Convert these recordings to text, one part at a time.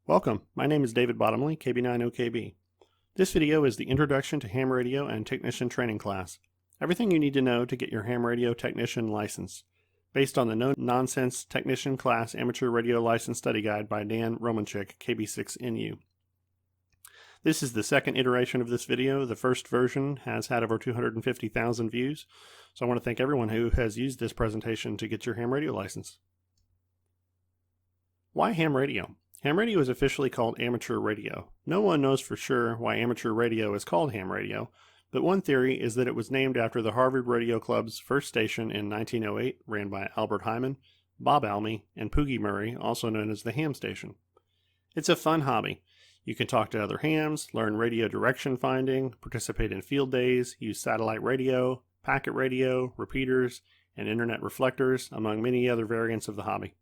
Welcome, my name is David Bottomley, KB9OKB. This video is the Introduction to Ham Radio and Technician Training class. Everything you need to know to get your ham radio technician license, based on the No Nonsense Technician Class Amateur Radio License Study Guide by Dan Romanchik, KB6NU. This is the second iteration of this video. The first version has had over 250,000 views, so I want to thank everyone who has used this presentation to get your ham radio license. Why ham radio? Ham radio is officially called amateur radio. No one knows for sure why amateur radio is called ham radio, but one theory is that it was named after the Harvard Radio Club's first station in 1908, ran by Albert Hyman, Bob Almy, and Poogie Murray, also known as the ham station. It's a fun hobby. You can talk to other hams, learn radio direction finding, participate in field days, use satellite radio, packet radio, repeaters, and internet reflectors, among many other variants of the hobby.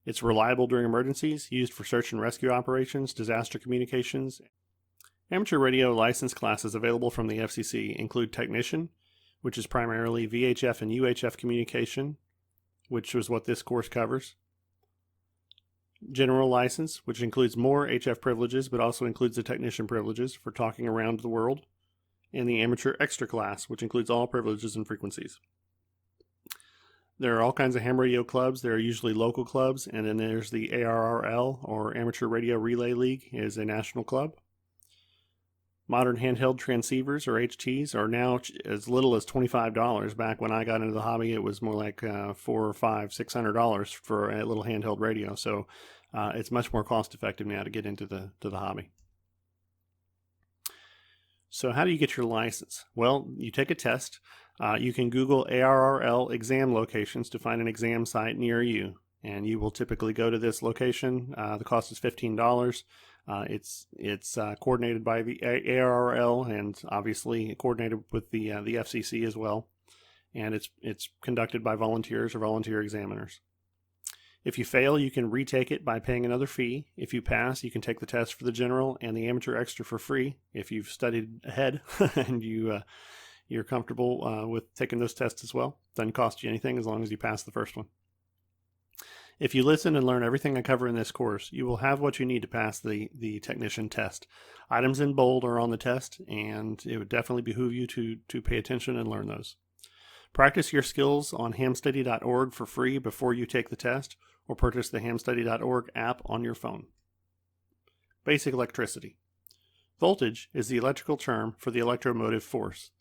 It's reliable during emergencies, used for search and rescue operations, disaster communications. Amateur radio license classes available from the FCC include Technician, which is primarily VHF and UHF communication, which is what this course covers. General License, which includes more HF privileges but also includes the Technician privileges for talking around the world. And the Amateur Extra class, which includes all privileges and frequencies. There are all kinds of ham radio clubs. There are usually local clubs, and then there's the ARRL, or Amateur Radio Relay League, is a national club. Modern handheld transceivers, or HTs, are now as little as $25. Back when I got into the hobby, it was more like $400 or $600 for a little handheld radio. So it's much more cost effective now to get into the hobby. So how do you get your license? Well, you take a test. You can Google ARRL exam locations to find an exam site near you, and you will typically go to this location. The cost is $15. It's coordinated by the ARRL and obviously coordinated with the FCC as well, and it's conducted by volunteers or volunteer examiners. If you fail, you can retake it by paying another fee. If you pass, you can take the test for the general and the amateur extra for free if you've studied ahead and you're comfortable with taking those tests as well. Doesn't cost you anything as long as you pass the first one. If you listen and learn everything I cover in this course, you will have what you need to pass the technician test. Items in bold are on the test, and it would definitely behoove you to pay attention and learn those. Practice your skills on hamstudy.org for free before you take the test, or purchase the hamstudy.org app on your phone. Basic electricity. Voltage is the electrical term for the electromotive force.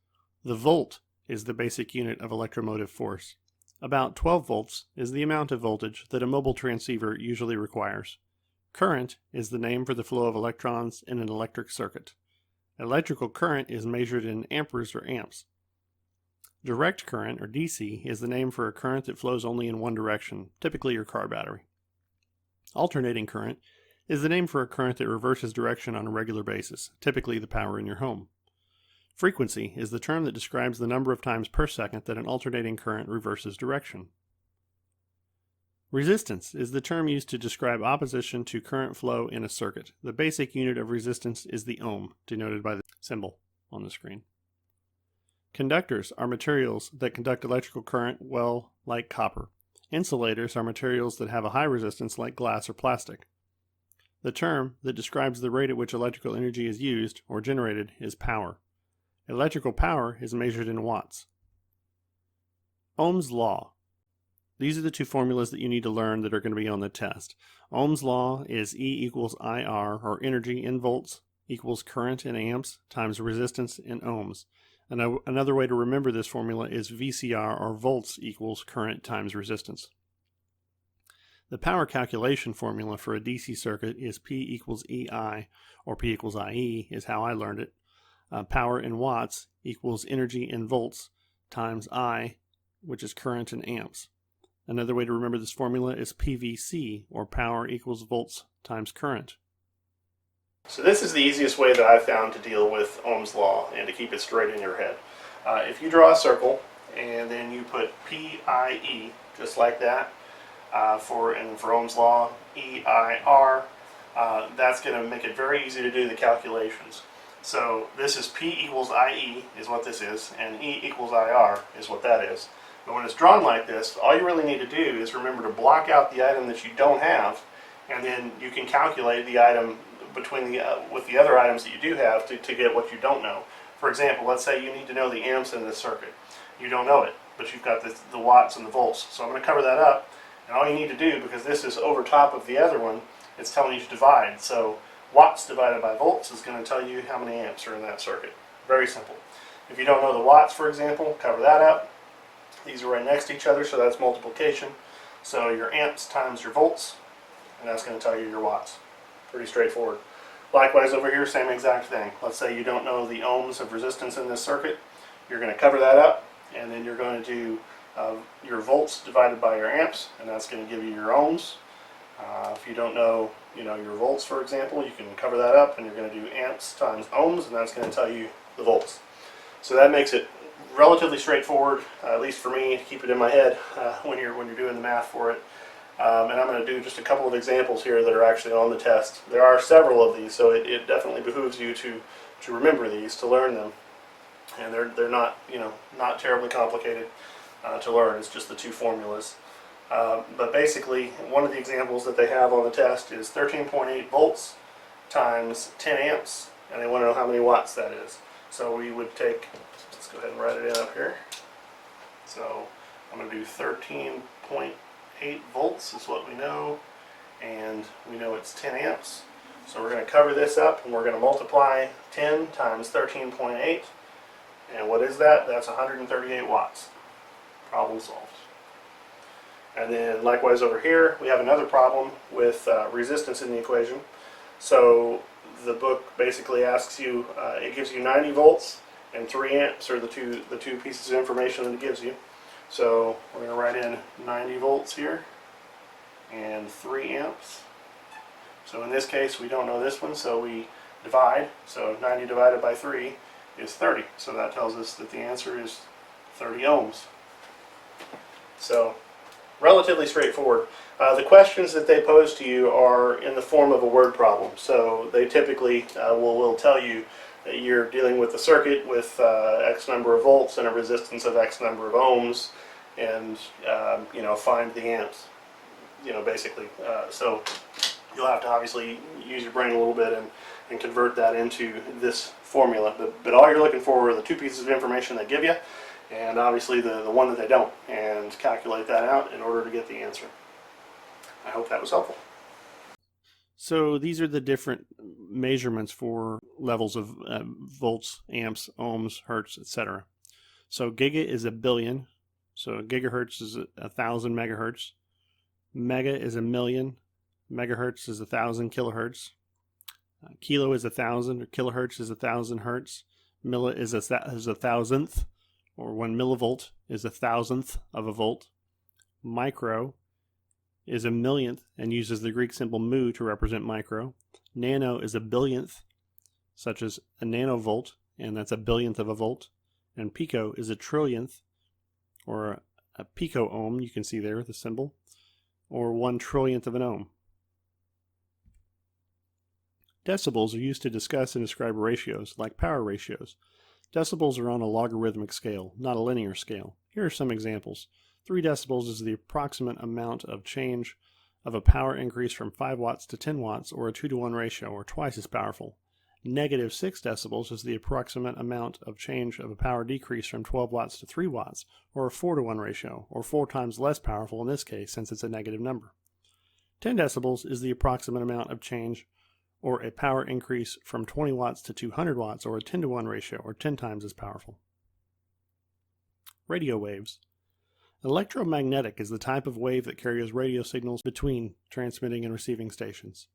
The volt is the basic unit of electromotive force. About 12 volts is the amount of voltage that a mobile transceiver usually requires. Current is the name for the flow of electrons in an electric circuit. Electrical current is measured in amperes or amps. Direct current, or DC, is the name for a current that flows only in one direction, typically your car battery. Alternating current is the name for a current that reverses direction on a regular basis, typically the power in your home. Frequency is the term that describes the number of times per second that an alternating current reverses direction. Resistance is the term used to describe opposition to current flow in a circuit. The basic unit of resistance is the ohm, denoted by the symbol on the screen. Conductors are materials that conduct electrical current well, like copper. Insulators are materials that have a high resistance, like glass or plastic. The term that describes the rate at which electrical energy is used or generated is power. Electrical power is measured in watts. Ohm's law. These are the two formulas that you need to learn that are going to be on the test. Ohm's law is E equals IR, or energy in volts, equals current in amps times resistance in ohms. And another way to remember this formula is VCR, or volts, equals current times resistance. The power calculation formula for a DC circuit is P equals EI, or P equals IE is how I learned it. Power in watts equals energy in volts times I, which is current in amps. Another way to remember this formula is PVC, or power equals volts times current. So this is the easiest way that I've found to deal with Ohm's law and to keep it straight in your head. If you draw a circle and then you put PIE, just like that, for Ohm's law, EIR, that's going to make it very easy to do the calculations. So this is P equals IE is what this is, and E equals IR is what that is. But when it's drawn like this, all you really need to do is remember to block out the item that you don't have and then you can calculate the item between with the other items that you do have to get what you don't know. For example, let's say you need to know the amps in this circuit. You don't know it, but you've got the watts and the volts. So I'm going to cover that up, and all you need to do, because this is over top of the other one, it's telling you to divide. So watts divided by volts is going to tell you how many amps are in that circuit. Very simple. If you don't know the watts, for example, cover that up. These are right next to each other, so that's multiplication. So your amps times your volts, and that's going to tell you your watts. Pretty straightforward. Likewise over here, same exact thing. Let's say you don't know the ohms of resistance in this circuit. You're going to cover that up, and then you're going to do your volts divided by your amps, and that's going to give you your ohms. If you don't know, your volts, for example, you can cover that up, and you're going to do amps times ohms, and that's going to tell you the volts. So that makes it relatively straightforward, at least for me, to keep it in my head when you're doing the math for it. And I'm going to do just a couple of examples here that are actually on the test. There are several of these, so it definitely behooves you to remember these, to learn them. And they're not not terribly complicated to learn. It's just the two formulas. But basically, one of the examples that they have on the test is 13.8 volts times 10 amps, and they want to know how many watts that is. So we would take, let's go ahead and write it in up here. So I'm going to do 13.8 volts is what we know, and we know it's 10 amps. So we're going to cover this up, and we're going to multiply 10 times 13.8, and what is that? That's 138 watts. Problem solved. And then likewise over here, we have another problem with resistance in the equation. So the book basically asks you, it gives you 90 volts and 3 amps are the two pieces of information that it gives you. So we're going to write in 90 volts here and 3 amps. So in this case, we don't know this one, so we divide. So 90 divided by 3 is 30. So that tells us that the answer is 30 ohms. So relatively straightforward. The questions that they pose to you are in the form of a word problem. So they typically will tell you that you're dealing with a circuit with X number of volts and a resistance of X number of ohms, and find the amps. Basically. So you'll have to obviously use your brain a little bit and convert that into this formula. But all you're looking for are the two pieces of information they give you, and obviously the one that they don't, and calculate that out in order to get the answer. I hope that was helpful. So these are the different measurements for levels of volts, amps, ohms, hertz, etc. So giga is 1 billion. So gigahertz is 1,000 megahertz. Mega is 1,000,000. Megahertz is 1,000 kilohertz. Kilo is 1,000, or kilohertz is 1,000 hertz. Milli is a thousandth, or 1 millivolt is 1,000th of a volt. Micro is 1,000,000th and uses the Greek symbol mu to represent micro. Nano is 1 billionth, such as a nanovolt, and that's 1 billionth of a volt. And pico is 1 trillionth, or a pico ohm, you can see there the symbol, or 1 trillionth of an ohm. Decibels are used to discuss and describe ratios, like power ratios. Decibels are on a logarithmic scale, not a linear scale. Here are some examples. 3 decibels is the approximate amount of change of a power increase from 5 watts to 10 watts, or a 2-to-1 ratio, or twice as powerful. Negative 6 decibels is the approximate amount of change of a power decrease from 12 watts to 3 watts, or a 4-to-1 ratio, or 4 times less powerful in this case since it's a negative number. 10 decibels is the approximate amount of change or a power increase from 20 watts to 200 watts, or a 10-to-1 ratio, or 10 times as powerful. Radio waves. Electromagnetic is the type of wave that carries radio signals between transmitting and receiving stations.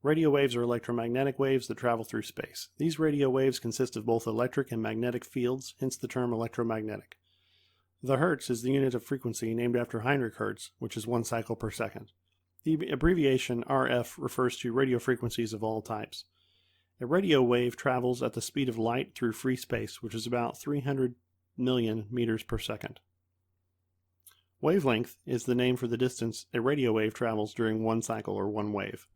Radio waves are electromagnetic waves that travel through space. These radio waves consist of both electric and magnetic fields, hence the term electromagnetic. The hertz is the unit of frequency named after Heinrich Hertz, which is 1 cycle per second. The abbreviation RF refers to radio frequencies of all types. A radio wave travels at the speed of light through free space, which is about 300 million meters per second. Wavelength is the name for the distance a radio wave travels during 1 cycle or 1 wave.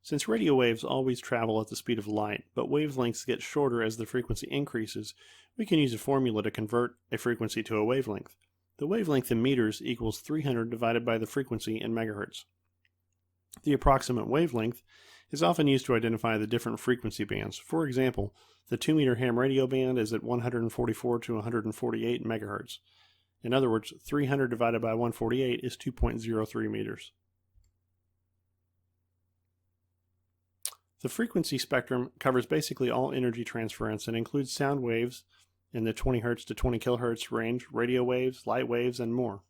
Since radio waves always travel at the speed of light, but wavelengths get shorter as the frequency increases, we can use a formula to convert a frequency to a wavelength. The wavelength in meters equals 300 divided by the frequency in megahertz. The approximate wavelength is often used to identify the different frequency bands. For example, the 2-meter ham radio band is at 144 to 148 megahertz. In other words, 300 divided by 148 is 2.03 meters. The frequency spectrum covers basically all energy transference and includes sound waves in the 20 Hz to 20 kHz range, radio waves, light waves, and more.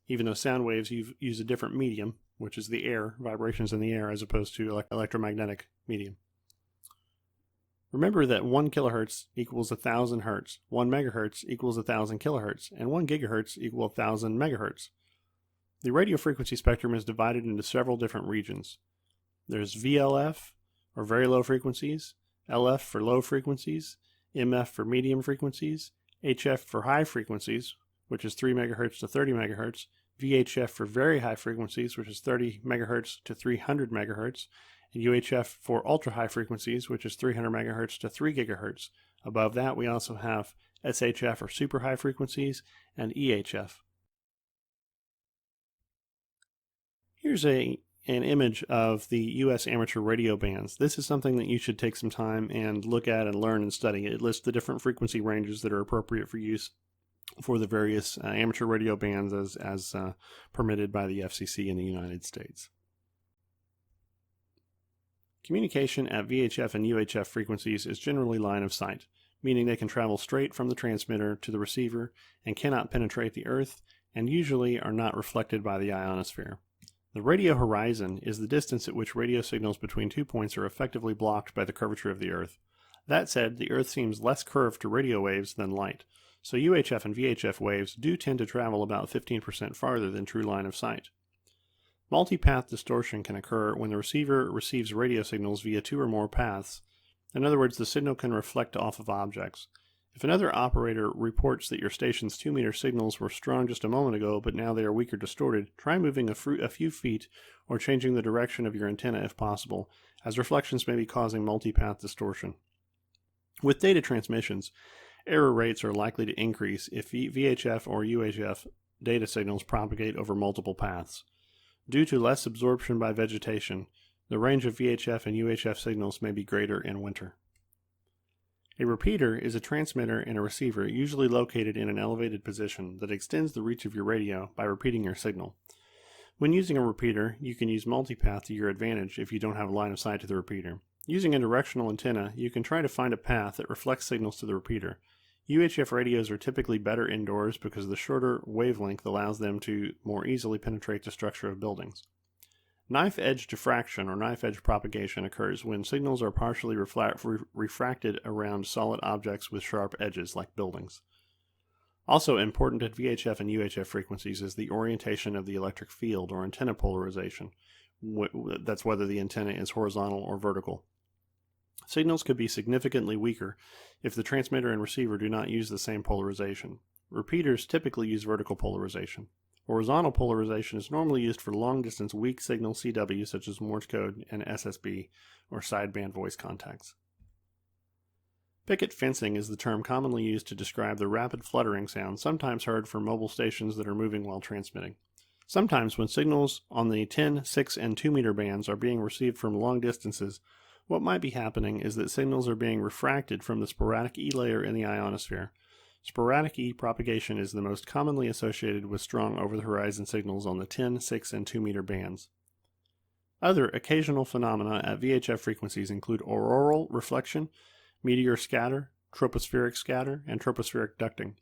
Even though sound waves use a different medium, which is the air, vibrations in the air, as opposed to electromagnetic medium. Remember that 1 kilohertz equals 1,000 hertz, 1 megahertz equals 1,000 kilohertz, and 1 gigahertz equals 1,000 megahertz. The radio frequency spectrum is divided into several different regions. There's VLF, or very low frequencies, LF for low frequencies, MF for medium frequencies, HF for high frequencies, which is 3 megahertz to 30 megahertz, VHF for very high frequencies, which is 30 megahertz to 300 megahertz, and UHF for ultra-high frequencies, which is 300 megahertz to 3 gigahertz. Above that, we also have SHF, or super high frequencies, and EHF. Here's an image of the U.S. amateur radio bands. This is something that you should take some time and look at and learn and study. It lists the different frequency ranges that are appropriate for use for the various amateur radio bands as permitted by the FCC in the United States. Communication at VHF and UHF frequencies is generally line of sight, meaning they can travel straight from the transmitter to the receiver and cannot penetrate the Earth, and usually are not reflected by the ionosphere. The radio horizon is the distance at which radio signals between 2 points are effectively blocked by the curvature of the Earth. That said, the Earth seems less curved to radio waves than light, so UHF and VHF waves do tend to travel about 15% farther than true line of sight. Multipath distortion can occur when the receiver receives radio signals via 2 or more paths. In other words, the signal can reflect off of objects. If another operator reports that your station's 2-meter signals were strong just a moment ago, but now they are weak or distorted, try moving a few feet or changing the direction of your antenna if possible, as reflections may be causing multipath distortion. With data transmissions, error rates are likely to increase if VHF or UHF data signals propagate over multiple paths. Due to less absorption by vegetation, the range of VHF and UHF signals may be greater in winter. A repeater is a transmitter and a receiver usually located in an elevated position that extends the reach of your radio by repeating your signal. When using a repeater, you can use multipath to your advantage if you don't have line of sight to the repeater. Using a directional antenna, you can try to find a path that reflects signals to the repeater. UHF radios are typically better indoors because the shorter wavelength allows them to more easily penetrate the structure of buildings. Knife edge diffraction or knife edge propagation occurs when signals are partially refracted around solid objects with sharp edges, like buildings. Also important at VHF and UHF frequencies is the orientation of the electric field or antenna polarization. That's whether the antenna is horizontal or vertical. Signals could be significantly weaker if the transmitter and receiver do not use the same polarization. Repeaters typically use vertical polarization. Horizontal polarization is normally used for long-distance weak signal CW such as Morse code and SSB or sideband voice contacts. Picket fencing is the term commonly used to describe the rapid fluttering sound sometimes heard from mobile stations that are moving while transmitting. Sometimes when signals on the 10, 6, and 2 meter bands are being received from long distances, what might be happening is that signals are being refracted from the sporadic E layer in the ionosphere. Sporadic E propagation is the most commonly associated with strong over-the-horizon signals on the 10, 6, and 2 meter bands. Other occasional phenomena at VHF frequencies include auroral reflection, meteor scatter, tropospheric scatter, and tropospheric ducting.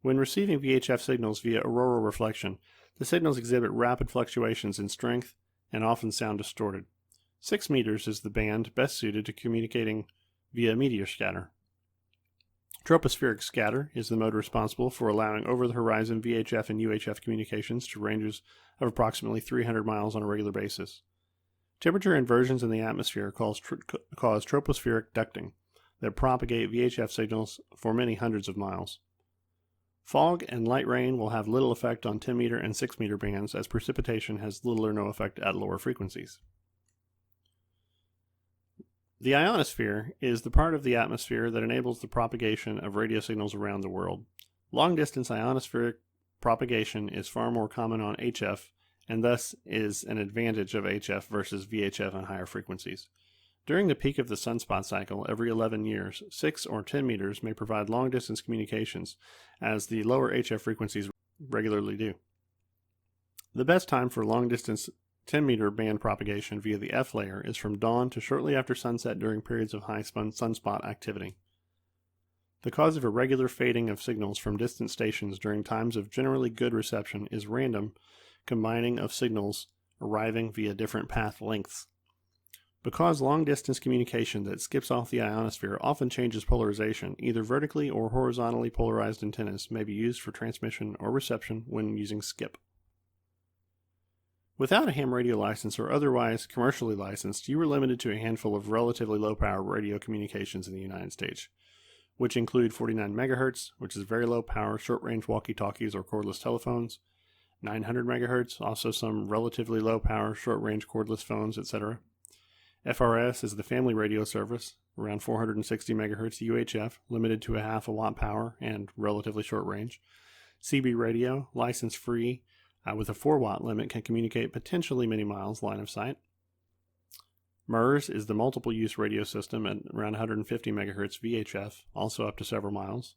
When receiving VHF signals via auroral reflection, the signals exhibit rapid fluctuations in strength and often sound distorted. 6 meters is the band best suited to communicating via meteor scatter. Tropospheric scatter is the mode responsible for allowing over-the-horizon VHF and UHF communications to ranges of approximately 300 miles on a regular basis. Temperature inversions in the atmosphere cause tropospheric ducting that propagate VHF signals for many hundreds of miles. Fog and light rain will have little effect on 10 meter and 6 meter bands, as precipitation has little or no effect at lower frequencies. The ionosphere is the part of the atmosphere that enables the propagation of radio signals around the world. Long-distance ionospheric propagation is far more common on HF and thus is an advantage of HF versus VHF on higher frequencies. During the peak of the sunspot cycle, every 11 years, 6 or 10 meters may provide long-distance communications, as the lower HF frequencies regularly do. The best time for long-distance 10-meter band propagation via the F layer is from dawn to shortly after sunset during periods of high sunspot activity. The cause of irregular fading of signals from distant stations during times of generally good reception is random combining of signals arriving via different path lengths. Because long-distance communication that skips off the ionosphere often changes polarization, either vertically or horizontally polarized antennas may be used for transmission or reception when using skip. Without a ham radio license or otherwise commercially licensed, you are limited to a handful of relatively low-power radio communications in the United States, which include 49 MHz, which is very low-power short-range walkie-talkies or cordless telephones, 900 MHz, also some relatively low-power short-range cordless phones, etc. FRS is the family radio service, around 460 MHz UHF, limited to a half a watt power and relatively short range. CB radio, license-free, with a 4 watt limit, can communicate potentially many miles line of sight. MERS is the multiple use radio system at around 150 MHz VHF, also up to several miles.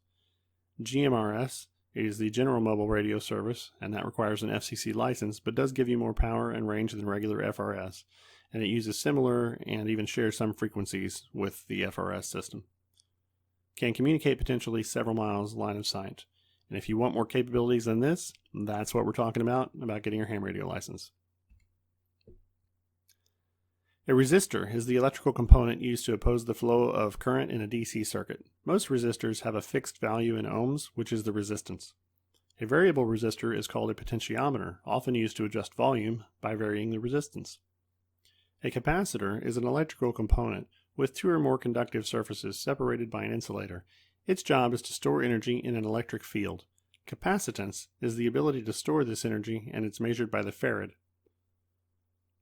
GMRS is the general mobile radio service, and that requires an FCC license, but does give you more power and range than regular FRS, and it uses similar and even shares some frequencies with the FRS system. Can communicate potentially several miles line of sight. And if you want more capabilities than this, that's what we're talking about getting your ham radio license. A resistor is the electrical component used to oppose the flow of current in a DC circuit. Most resistors have a fixed value in ohms, which is the resistance. A variable resistor is called a potentiometer, often used to adjust volume by varying the resistance. A capacitor is an electrical component with 2 or more conductive surfaces separated by an insulator. Its job is to store energy in an electric field. Capacitance is the ability to store this energy, and it's measured by the farad.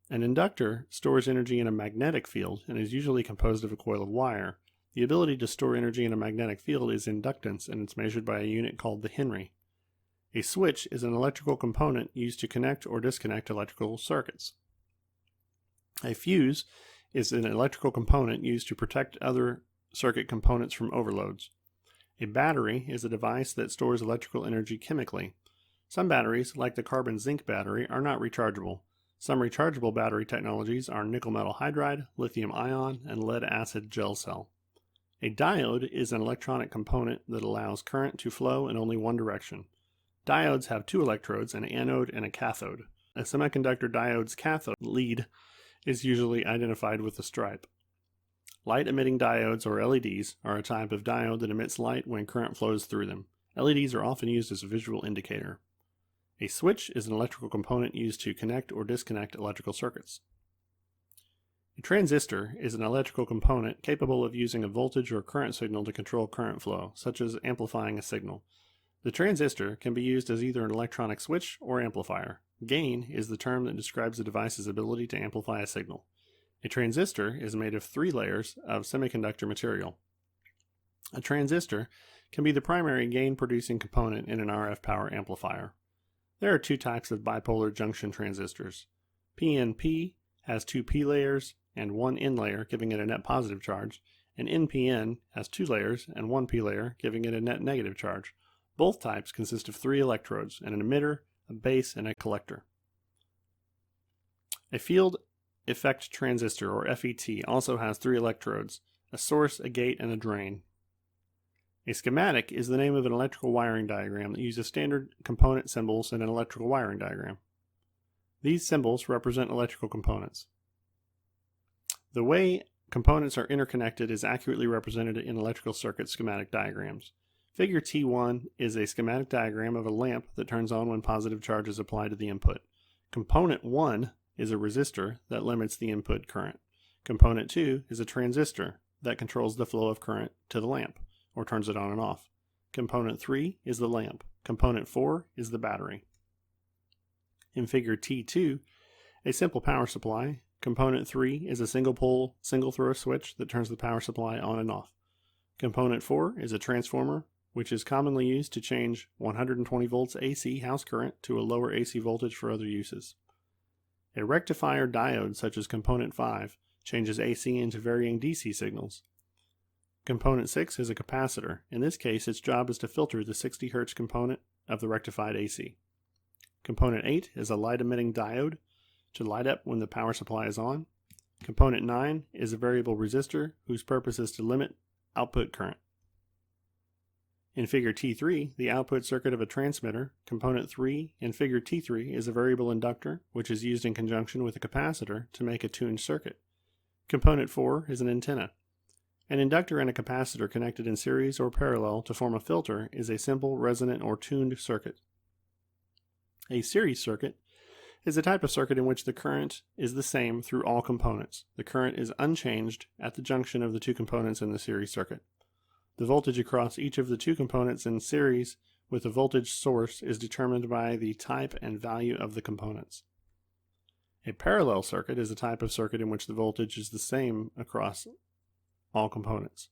An inductor stores energy in a magnetic field and is usually composed of a coil of wire. The ability to store energy in a magnetic field is inductance, and it's measured by a unit called the Henry. A switch is an electrical component used to connect or disconnect electrical circuits. A fuse is an electrical component used to protect other circuit components from overloads. A battery is a device that stores electrical energy chemically. Some batteries, like the carbon-zinc battery, are not rechargeable. Some rechargeable battery technologies are nickel metal hydride, lithium ion, and lead acid gel cell. A diode is an electronic component that allows current to flow in only one direction. Diodes have 2 electrodes, an anode and a cathode. A semiconductor diode's cathode lead is usually identified with a stripe. Light-emitting diodes, or LEDs, are a type of diode that emits light when current flows through them. LEDs are often used as a visual indicator. A switch is an electrical component used to connect or disconnect electrical circuits. A transistor is an electrical component capable of using a voltage or current signal to control current flow, such as amplifying a signal. The transistor can be used as either an electronic switch or amplifier. Gain is the term that describes the device's ability to amplify a signal. A transistor is made of 3 layers of semiconductor material. A transistor can be the primary gain-producing component in an RF power amplifier. There are 2 types of bipolar junction transistors. PNP has 2 P layers and 1 N layer, giving it a net positive charge, and NPN has 2 layers and 1 P layer, giving it a net negative charge. Both types consist of 3 electrodes, an emitter, a base, and a collector. A field effect transistor, or FET, also has 3 electrodes, a source, a gate, and a drain. A schematic is the name of an electrical wiring diagram that uses standard component symbols in an electrical wiring diagram. These symbols represent electrical components. The way components are interconnected is accurately represented in electrical circuit schematic diagrams. Figure T1 is a schematic diagram of a lamp that turns on when positive charge is applied to the input. Component 1 is a resistor that limits the input current. Component 2 is a transistor that controls the flow of current to the lamp, or turns it on and off. Component 3 is the lamp. Component 4 is the battery. In figure T2, a simple power supply, component 3 is a single-pole, single-throw switch that turns the power supply on and off. Component 4 is a transformer, which is commonly used to change 120 volts AC house current to a lower AC voltage for other uses. A rectifier diode, such as component 5, changes AC into varying DC signals. Component 6 is a capacitor. In this case, its job is to filter the 60 Hz component of the rectified AC. Component 8 is a light-emitting diode to light up when the power supply is on. Component 9 is a variable resistor whose purpose is to limit output current. In figure T3, the output circuit of a transmitter, component 3 in figure T3 is a variable inductor, which is used in conjunction with a capacitor to make a tuned circuit. Component 4 is an antenna. An inductor and a capacitor connected in series or parallel to form a filter is a simple resonant or tuned circuit. A series circuit is a type of circuit in which the current is the same through all components. The current is unchanged at the junction of the two components in the series circuit. The voltage across each of the two components in series with a voltage source is determined by the type and value of the components. A parallel circuit is a type of circuit in which the voltage is the same across all components.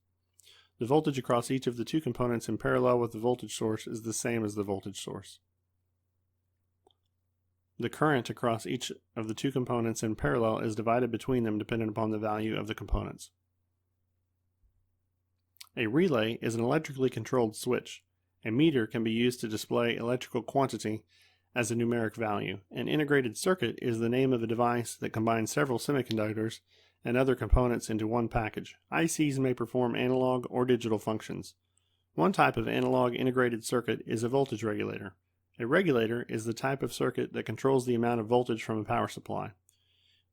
The voltage across each of the two components in parallel with the voltage source is the same as the voltage source. The current across each of the two components in parallel is divided between them dependent upon the value of the components. A relay is an electrically controlled switch. A meter can be used to display electrical quantity as a numeric value. An integrated circuit is the name of a device that combines several semiconductors and other components into one package. ICs may perform analog or digital functions. One type of analog integrated circuit is a voltage regulator. A regulator is the type of circuit that controls the amount of voltage from a power supply.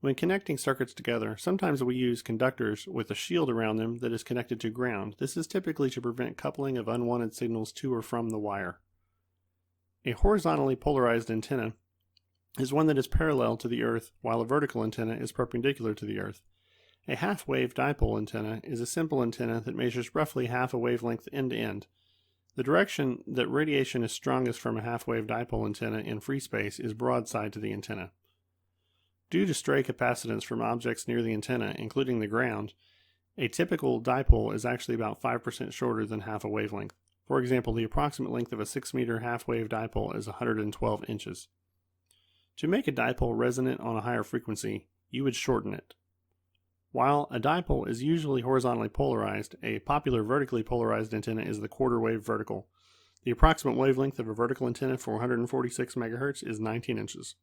When connecting circuits together, sometimes we use conductors with a shield around them that is connected to ground. This is typically to prevent coupling of unwanted signals to or from the wire. A horizontally polarized antenna is one that is parallel to the Earth, while a vertical antenna is perpendicular to the Earth. A half-wave dipole antenna is a simple antenna that measures roughly half a wavelength end to end. The direction that radiation is strongest from a half-wave dipole antenna in free space is broadside to the antenna. Due to stray capacitance from objects near the antenna, including the ground, a typical dipole is actually about 5% shorter than half a wavelength. For example, the approximate length of a 6-meter half-wave dipole is 112 inches. To make a dipole resonant on a higher frequency, you would shorten it. While a dipole is usually horizontally polarized, a popular vertically polarized antenna is the quarter-wave vertical. The approximate wavelength of a vertical antenna for 146 MHz is 19 inches.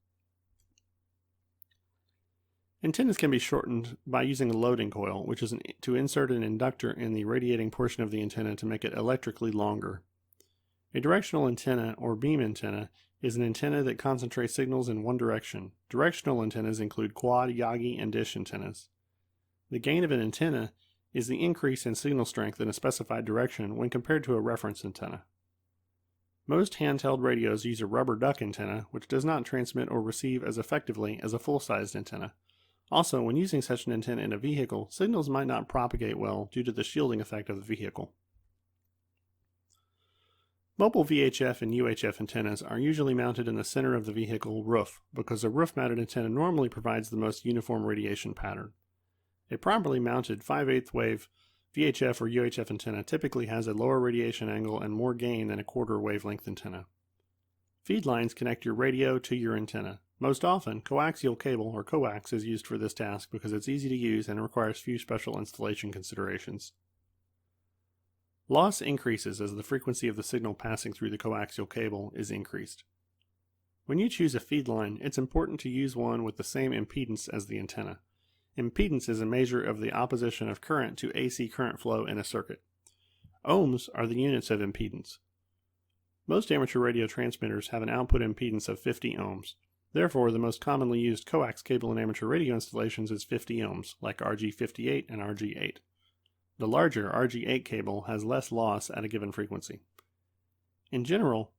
Antennas can be shortened by using a loading coil, which is to insert an inductor in the radiating portion of the antenna to make it electrically longer. A directional antenna, or beam antenna, is an antenna that concentrates signals in one direction. Directional antennas include quad, Yagi, and dish antennas. The gain of an antenna is the increase in signal strength in a specified direction when compared to a reference antenna. Most handheld radios use a rubber duck antenna, which does not transmit or receive as effectively as a full-sized antenna. Also, when using such an antenna in a vehicle, signals might not propagate well due to the shielding effect of the vehicle. Mobile VHF and UHF antennas are usually mounted in the center of the vehicle roof because a roof-mounted antenna normally provides the most uniform radiation pattern. A properly mounted 5/8 wave VHF or UHF antenna typically has a lower radiation angle and more gain than a quarter wavelength antenna. Feed lines connect your radio to your antenna. Most often, coaxial cable or coax is used for this task because it's easy to use and requires few special installation considerations. Loss increases as the frequency of the signal passing through the coaxial cable is increased. When you choose a feed line, it's important to use one with the same impedance as the antenna. Impedance is a measure of the opposition of current to AC current flow in a circuit. Ohms are the units of impedance. Most amateur radio transmitters have an output impedance of 50 ohms. Therefore, the most commonly used coax cable in amateur radio installations is 50 ohms, like RG58 and RG8. The larger RG8 cable has less loss at a given frequency. In general,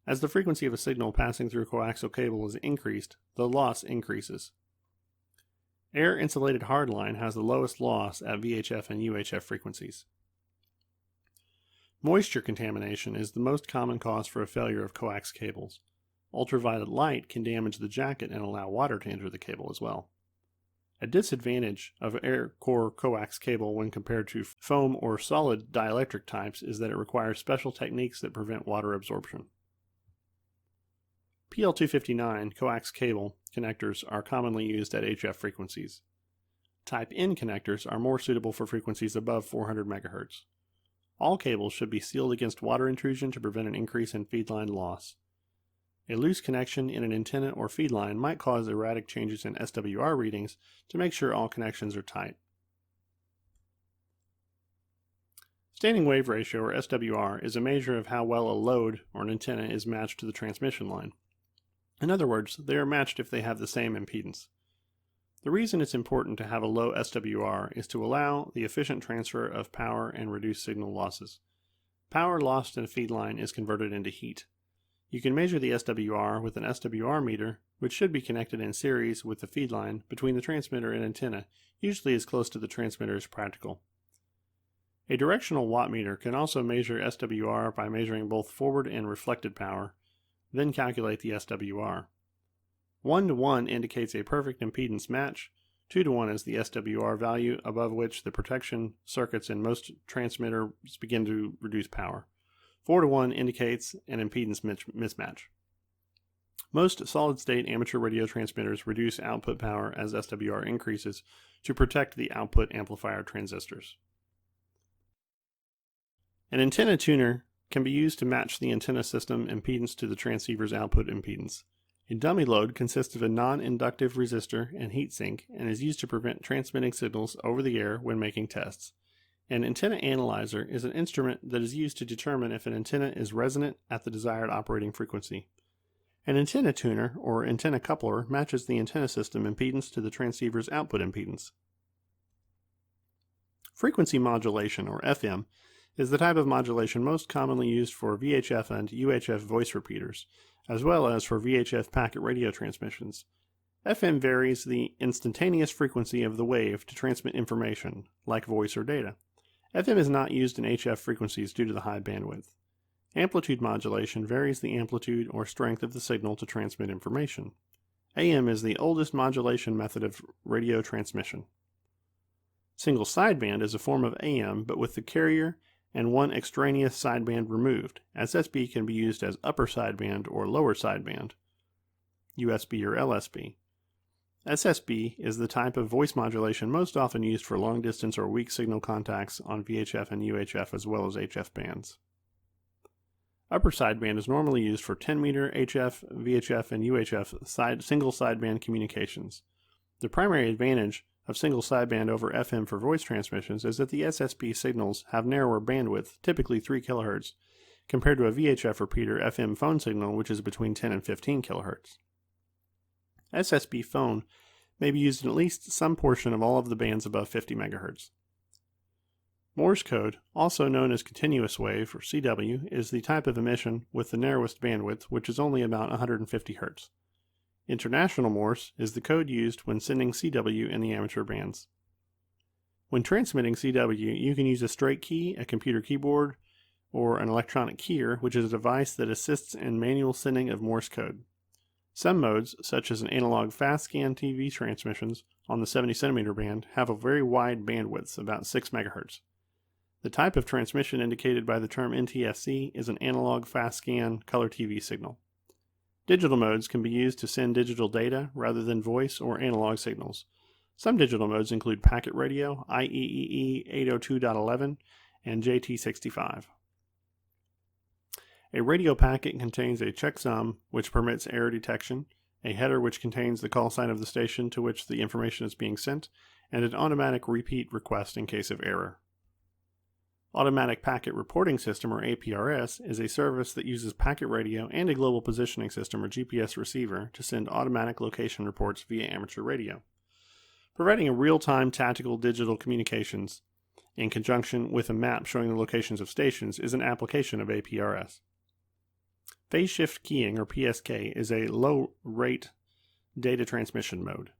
as the frequency of a signal passing through a coaxial cable is increased, the loss increases. Air-insulated hardline has the lowest loss at VHF and UHF frequencies. Moisture contamination is the most common cause for a failure of coax cables. Ultraviolet light can damage the jacket and allow water to enter the cable as well. A disadvantage of air core coax cable when compared to foam or solid dielectric types is that it requires special techniques that prevent water absorption. PL259 coax cable connectors are commonly used at HF frequencies. Type N connectors are more suitable for frequencies above 400 MHz. All cables should be sealed against water intrusion to prevent an increase in feedline loss. A loose connection in an antenna or feedline might cause erratic changes in SWR readings to make sure all connections are tight. Standing wave ratio, or SWR, is a measure of how well a load or an antenna is matched to the transmission line. In other words, they are matched if they have the same impedance. The reason it's important to have a low SWR is to allow the efficient transfer of power and reduce signal losses. Power lost in a feed line is converted into heat. You can measure the SWR with an SWR meter, which should be connected in series with the feed line between the transmitter and antenna, usually as close to the transmitter as practical. A directional wattmeter can also measure SWR by measuring both forward and reflected power, then calculate the SWR. 1:1 indicates a perfect impedance match, 2:1 is the SWR value above which the protection circuits in most transmitters begin to reduce power. 4:1 indicates an impedance mismatch. Most solid-state amateur radio transmitters reduce output power as SWR increases to protect the output amplifier transistors. An antenna tuner can be used to match the antenna system impedance to the transceiver's output impedance. A dummy load consists of a non-inductive resistor and heatsink and is used to prevent transmitting signals over the air when making tests. An antenna analyzer is an instrument that is used to determine if an antenna is resonant at the desired operating frequency. An antenna tuner or antenna coupler matches the antenna system impedance to the transceiver's output impedance. Frequency modulation, or FM, is the type of modulation most commonly used for VHF and UHF voice repeaters, as well as for VHF packet radio transmissions. FM varies the instantaneous frequency of the wave to transmit information, like voice or data. FM is not used in HF frequencies due to the high bandwidth. Amplitude modulation varies the amplitude or strength of the signal to transmit information. AM is the oldest modulation method of radio transmission. Single sideband is a form of AM, but with the carrier and one extraneous sideband removed. SSB can be used as upper sideband or lower sideband, USB or LSB. SSB is the type of voice modulation most often used for long-distance or weak signal contacts on VHF and UHF as well as HF bands. Upper sideband is normally used for 10-meter HF, VHF, and UHF single sideband communications. The primary advantage of single sideband over FM for voice transmissions is that the SSB signals have narrower bandwidth, typically 3 kHz, compared to a VHF repeater FM phone signal which is between 10 and 15 kHz. SSB phone may be used in at least some portion of all of the bands above 50 MHz. Morse code, also known as continuous wave or CW, is the type of emission with the narrowest bandwidth, which is only about 150 Hz. International Morse is the code used when sending CW in the amateur bands. When transmitting CW, you can use a straight key, a computer keyboard, or an electronic keyer, which is a device that assists in manual sending of Morse code. Some modes, such as an analog fast scan TV transmissions on the 70 cm band, have a very wide bandwidth, about 6 MHz. The type of transmission indicated by the term NTSC is an analog fast scan color TV signal. Digital modes can be used to send digital data rather than voice or analog signals. Some digital modes include packet radio, IEEE 802.11, and JT65. A radio packet contains a checksum which permits error detection, a header which contains the call sign of the station to which the information is being sent, and an automatic repeat request in case of error. Automatic Packet Reporting System, or APRS, is a service that uses packet radio and a global positioning system, or GPS receiver, to send automatic location reports via amateur radio. Providing a real-time tactical digital communications in conjunction with a map showing the locations of stations is an application of APRS. Phase shift keying, or PSK, is a low-rate data transmission mode.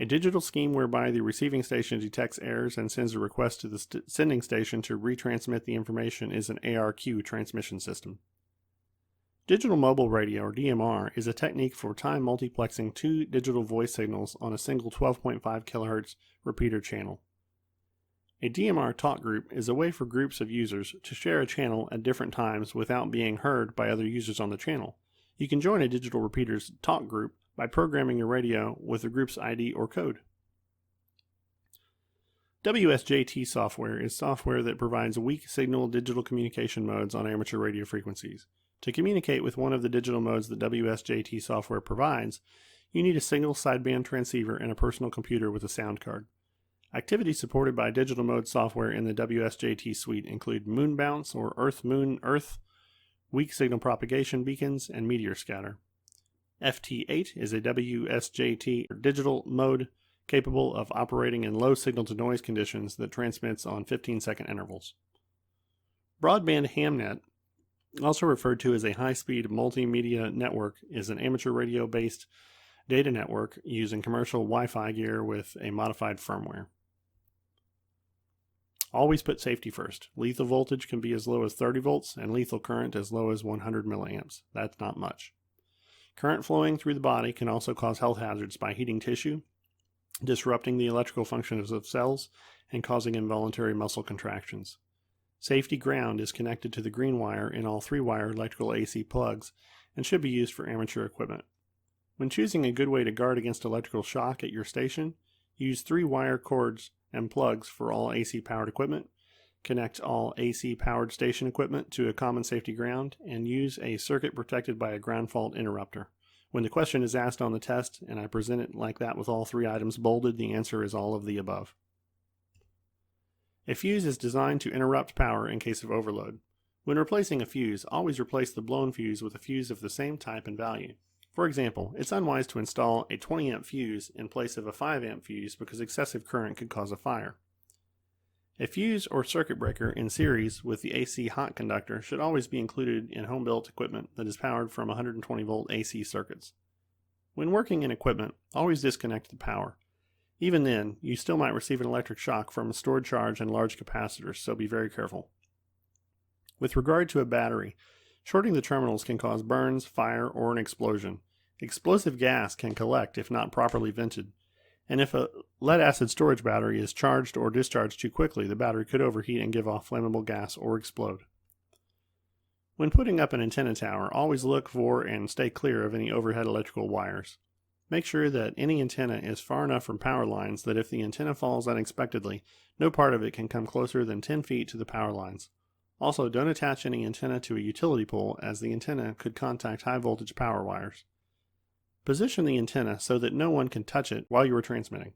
A digital scheme whereby the receiving station detects errors and sends a request to the sending station to retransmit the information is an ARRQ transmission system. Digital mobile radio, or DMR, is a technique for time multiplexing two digital voice signals on a single 12.5 kHz repeater channel. A DMR talk group is a way for groups of users to share a channel at different times without being heard by other users on the channel. You can join a digital repeater's talk group by programming your radio with the group's ID or code. WSJT software is software that provides weak signal digital communication modes on amateur radio frequencies. To communicate with one of the digital modes that WSJT software provides, you need a single sideband transceiver and a personal computer with a sound card. Activities supported by digital mode software in the WSJT suite include moon bounce or Earth-Moon-Earth, weak signal propagation beacons, and meteor scatter. FT8 is a WSJT digital mode capable of operating in low signal-to-noise conditions that transmits on 15-second intervals. Broadband hamnet, also referred to as a high-speed multimedia network, is an amateur radio-based data network using commercial Wi-Fi gear with a modified firmware. Always put safety first. Lethal voltage can be as low as 30 volts and lethal current as low as 100 milliamps. That's not much. Current flowing through the body can also cause health hazards by heating tissue, disrupting the electrical functions of cells, and causing involuntary muscle contractions. Safety ground is connected to the green wire in all 3-wire electrical AC plugs and should be used for amateur equipment. When choosing a good way to guard against electrical shock at your station, use 3-wire cords and plugs for all AC powered equipment, connect all AC powered station equipment to a common safety ground, and use a circuit protected by a ground fault interrupter. When the question is asked on the test and I present it like that with all 3 items bolded, the answer is all of the above. A fuse is designed to interrupt power in case of overload. When replacing a fuse, always replace the blown fuse with a fuse of the same type and value. For example, it's unwise to install a 20 amp fuse in place of a 5 amp fuse because excessive current could cause a fire. A fuse or circuit breaker in series with the AC hot conductor should always be included in home-built equipment that is powered from 120 volt AC circuits. When working in equipment, always disconnect the power. Even then, you still might receive an electric shock from a stored charge and large capacitors, so be very careful. With regard to a battery, shorting the terminals can cause burns, fire, or an explosion. Explosive gas can collect if not properly vented, and if a lead-acid storage battery is charged or discharged too quickly, the battery could overheat and give off flammable gas or explode. When putting up an antenna tower, always look for and stay clear of any overhead electrical wires. Make sure that any antenna is far enough from power lines that if the antenna falls unexpectedly, no part of it can come closer than 10 feet to the power lines. Also, don't attach any antenna to a utility pole, as the antenna could contact high voltage power wires. Position the antenna so that no one can touch it while you are transmitting.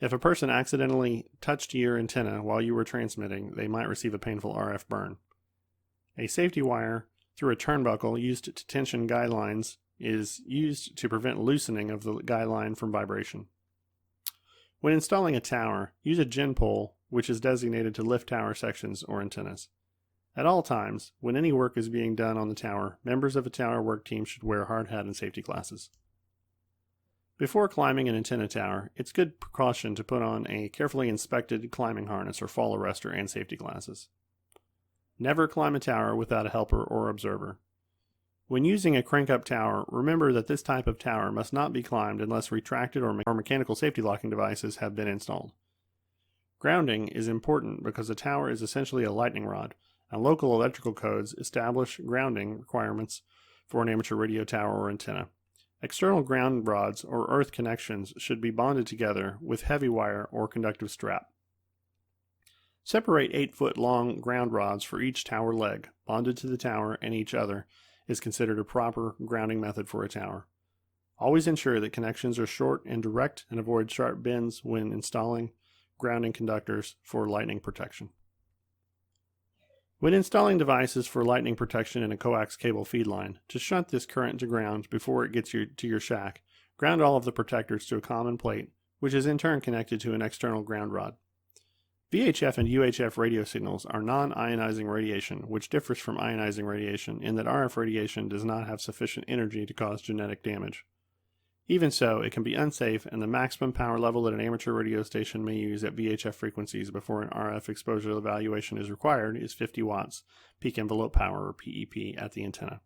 If a person accidentally touched your antenna while you were transmitting, they might receive a painful RF burn. A safety wire through a turnbuckle used to tension guide lines is used to prevent loosening of the guide line from vibration. When installing a tower, use a gin pole, which is designated to lift tower sections or antennas. At all times, when any work is being done on the tower, members of a tower work team should wear hard hat and safety glasses. Before climbing an antenna tower, it's good precaution to put on a carefully inspected climbing harness or fall arrestor and safety glasses. Never climb a tower without a helper or observer. When using a crank-up tower, remember that this type of tower must not be climbed unless retracted or mechanical safety locking devices have been installed. Grounding is important because a tower is essentially a lightning rod, and local electrical codes establish grounding requirements for an amateur radio tower or antenna. External ground rods or earth connections should be bonded together with heavy wire or conductive strap. Separate 8-foot long ground rods for each tower leg, bonded to the tower and each other, is considered a proper grounding method for a tower. Always ensure that connections are short and direct and avoid sharp bends when installing grounding conductors for lightning protection. When installing devices for lightning protection in a coax cable feed line, to shunt this current to ground before it gets to your shack, ground all of the protectors to a common plate, which is in turn connected to an external ground rod. VHF and UHF radio signals are non-ionizing radiation, which differs from ionizing radiation in that RF radiation does not have sufficient energy to cause genetic damage. Even so, it can be unsafe, and the maximum power level that an amateur radio station may use at VHF frequencies before an RF exposure evaluation is required is 50 watts peak envelope power, or PEP, at the antenna.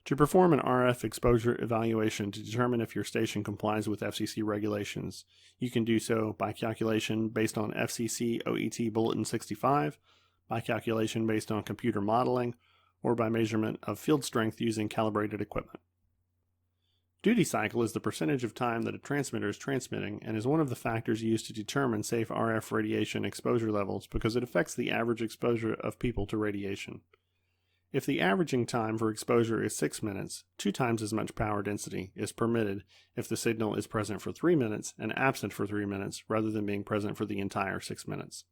To perform an RF exposure evaluation to determine if your station complies with FCC regulations, you can do so by calculation based on FCC OET Bulletin 65, by calculation based on computer modeling, or by measurement of field strength using calibrated equipment. Duty cycle is the percentage of time that a transmitter is transmitting and is one of the factors used to determine safe RF radiation exposure levels because it affects the average exposure of people to radiation. If the averaging time for exposure is 6 minutes, 2 times as much power density is permitted if the signal is present for 3 minutes and absent for 3 minutes rather than being present for the entire 6 minutes.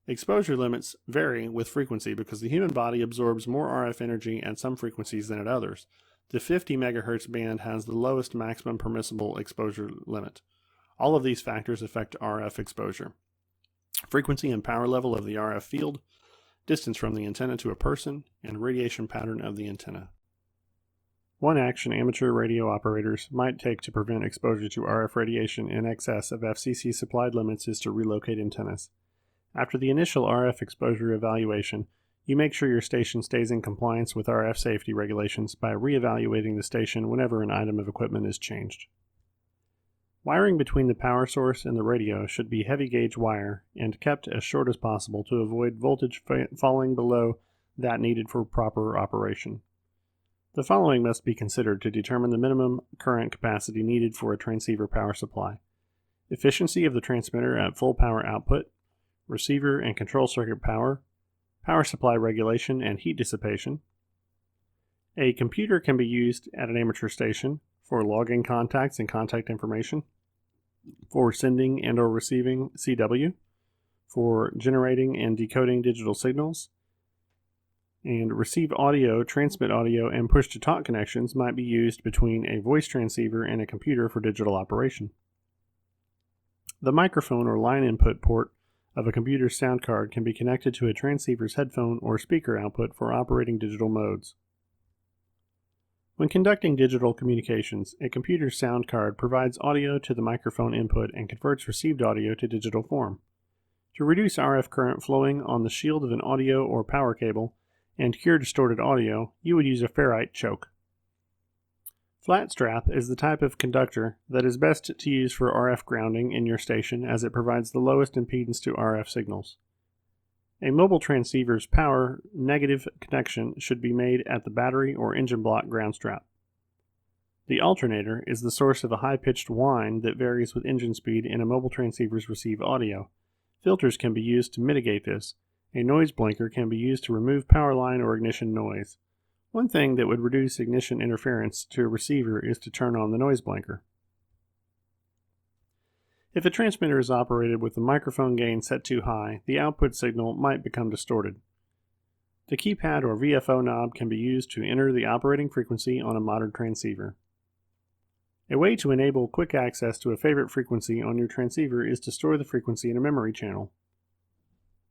Exposure limits vary with frequency because the human body absorbs more RF energy at some frequencies than at others. The 50 MHz band has the lowest maximum permissible exposure limit. All of these factors affect RF exposure. Frequency and power level of the RF field, distance from the antenna to a person, and radiation pattern of the antenna. One action amateur radio operators might take to prevent exposure to RF radiation in excess of FCC supplied limits is to relocate antennas. After the initial RF exposure evaluation, you make sure your station stays in compliance with RF safety regulations by re-evaluating the station whenever an item of equipment is changed. Wiring between the power source and the radio should be heavy gauge wire and kept as short as possible to avoid voltage falling below that needed for proper operation. The following must be considered to determine the minimum current capacity needed for a transceiver power supply: efficiency of the transmitter at full power output, receiver and control circuit power, power supply regulation and heat dissipation. A computer can be used at an amateur station for logging contacts and contact information, for sending and or receiving CW, for generating and decoding digital signals, and receive audio, transmit audio, and push-to-talk connections might be used between a voice transceiver and a computer for digital operation. The microphone or line input port of a computer's sound card can be connected to a transceiver's headphone or speaker output for operating digital modes. When conducting digital communications, a computer's sound card provides audio to the microphone input and converts received audio to digital form. To reduce RF current flowing on the shield of an audio or power cable and cure distorted audio, you would use a ferrite choke. Flat strap is the type of conductor that is best to use for RF grounding in your station as it provides the lowest impedance to RF signals. A mobile transceiver's power negative connection should be made at the battery or engine block ground strap. The alternator is the source of a high-pitched whine that varies with engine speed in a mobile transceiver's receive audio. Filters can be used to mitigate this. A noise blinker can be used to remove power line or ignition noise. One thing that would reduce ignition interference to a receiver is to turn on the noise blinker. If a transmitter is operated with the microphone gain set too high, the output signal might become distorted. The keypad or VFO knob can be used to enter the operating frequency on a modern transceiver. A way to enable quick access to a favorite frequency on your transceiver is to store the frequency in a memory channel.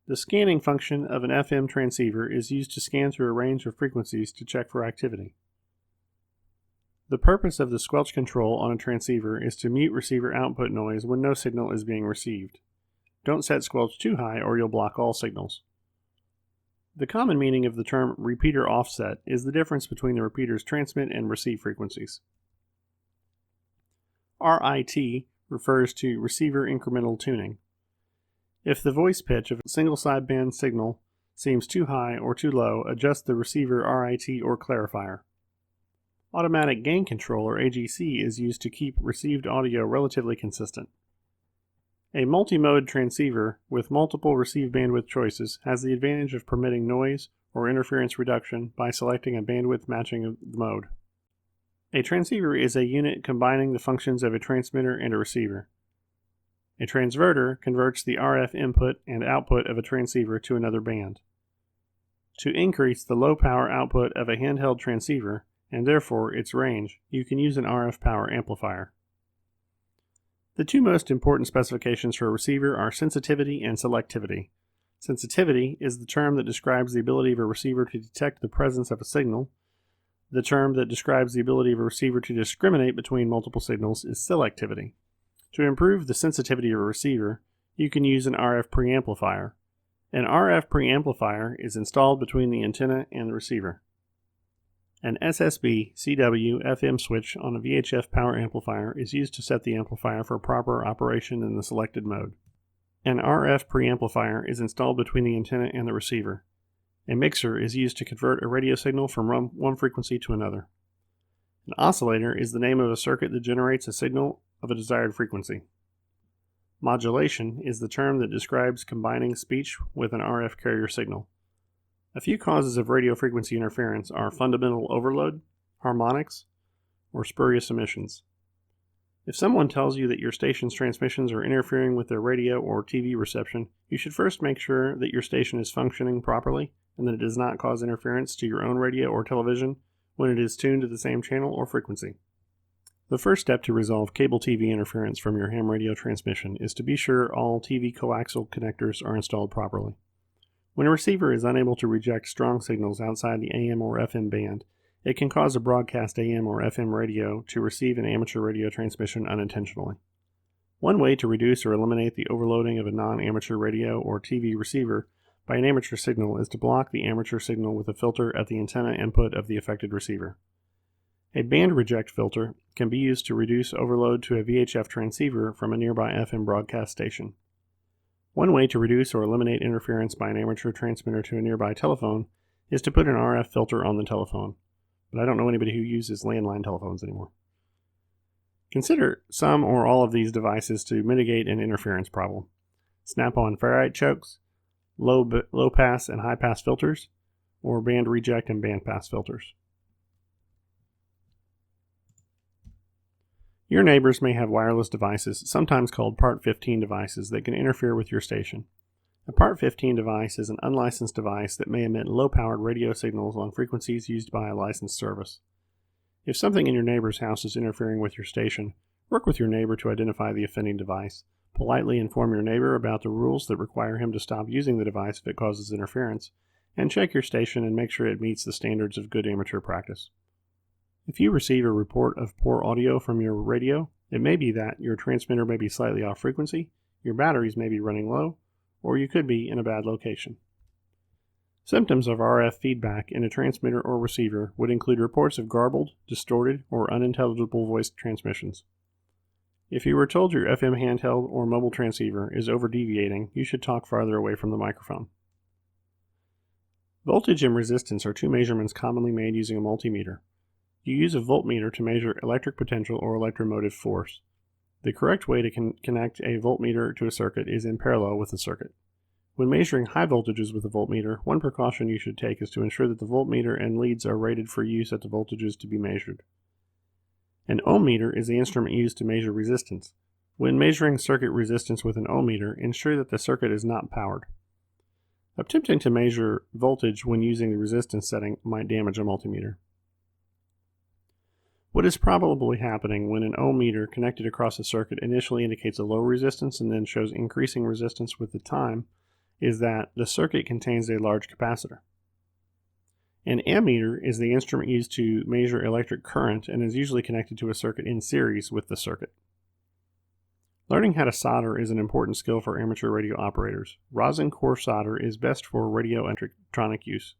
The scanning function of an FM transceiver is used to scan through a range of frequencies to check for activity. The purpose of the squelch control on a transceiver is to mute receiver output noise when no signal is being received. Don't set squelch too high or you'll block all signals. The common meaning of the term repeater offset is the difference between the repeater's transmit and receive frequencies. RIT refers to receiver incremental tuning. If the voice pitch of a single sideband signal seems too high or too low, adjust the receiver RIT or clarifier. Automatic gain control, or AGC, is used to keep received audio relatively consistent. A multi-mode transceiver with multiple receive bandwidth choices has the advantage of permitting noise or interference reduction by selecting a bandwidth matching of the mode. A transceiver is a unit combining the functions of a transmitter and a receiver. A transverter converts the RF input and output of a transceiver to another band. To increase the low power output of a handheld transceiver, and therefore its range, you can use an RF power amplifier. The two most important specifications for a receiver are sensitivity and selectivity. Sensitivity is the term that describes the ability of a receiver to detect the presence of a signal. The term that describes the ability of a receiver to discriminate between multiple signals is selectivity. To improve the sensitivity of a receiver, you can use an RF preamplifier. An RF preamplifier is installed between the antenna and the receiver. An SSB CW FM switch on a VHF power amplifier is used to set the amplifier for proper operation in the selected mode. An RF preamplifier is installed between the antenna and the receiver. A mixer is used to convert a radio signal from one frequency to another. An oscillator is the name of a circuit that generates a signal of a desired frequency. Modulation is the term that describes combining speech with an RF carrier signal. A few causes of radio frequency interference are fundamental overload, harmonics, or spurious emissions. If someone tells you that your station's transmissions are interfering with their radio or TV reception, you should first make sure that your station is functioning properly and that it does not cause interference to your own radio or television when it is tuned to the same channel or frequency. The first step to resolve cable TV interference from your ham radio transmission is to be sure all TV coaxial connectors are installed properly. When a receiver is unable to reject strong signals outside the AM or FM band, it can cause a broadcast AM or FM radio to receive an amateur radio transmission unintentionally. One way to reduce or eliminate the overloading of a non-amateur radio or TV receiver by an amateur signal is to block the amateur signal with a filter at the antenna input of the affected receiver. A band reject filter can be used to reduce overload to a VHF transceiver from a nearby FM broadcast station. One way to reduce or eliminate interference by an amateur transmitter to a nearby telephone is to put an RF filter on the telephone, but I don't know anybody who uses landline telephones anymore. Consider some or all of these devices to mitigate an interference problem. Snap-on ferrite chokes, low pass and high pass filters, or band reject and band pass filters. Your neighbors may have wireless devices, sometimes called Part 15 devices, that can interfere with your station. A Part 15 device is an unlicensed device that may emit low-powered radio signals on frequencies used by a licensed service. If something in your neighbor's house is interfering with your station, work with your neighbor to identify the offending device. Politely inform your neighbor about the rules that require him to stop using the device if it causes interference, and check your station and make sure it meets the standards of good amateur practice. If you receive a report of poor audio from your radio, it may be that your transmitter may be slightly off frequency, your batteries may be running low, or you could be in a bad location. Symptoms of RF feedback in a transmitter or receiver would include reports of garbled, distorted, or unintelligible voice transmissions. If you were told your FM handheld or mobile transceiver is over-deviating, you should talk farther away from the microphone. Voltage and resistance are two measurements commonly made using a multimeter. You use a voltmeter to measure electric potential or electromotive force. The correct way to connect a voltmeter to a circuit is in parallel with the circuit. When measuring high voltages with a voltmeter, one precaution you should take is to ensure that the voltmeter and leads are rated for use at the voltages to be measured. An ohm meter is the instrument used to measure resistance. When measuring circuit resistance with an ohm meter, ensure that the circuit is not powered. Attempting to measure voltage when using the resistance setting might damage a multimeter. What is probably happening when an ohm meter connected across a circuit initially indicates a low resistance and then shows increasing resistance with the time is that the circuit contains a large capacitor. An ammeter is the instrument used to measure electric current and is usually connected to a circuit in series with the circuit. Learning how to solder is an important skill for amateur radio operators. Rosin core solder is best for radio electronic use.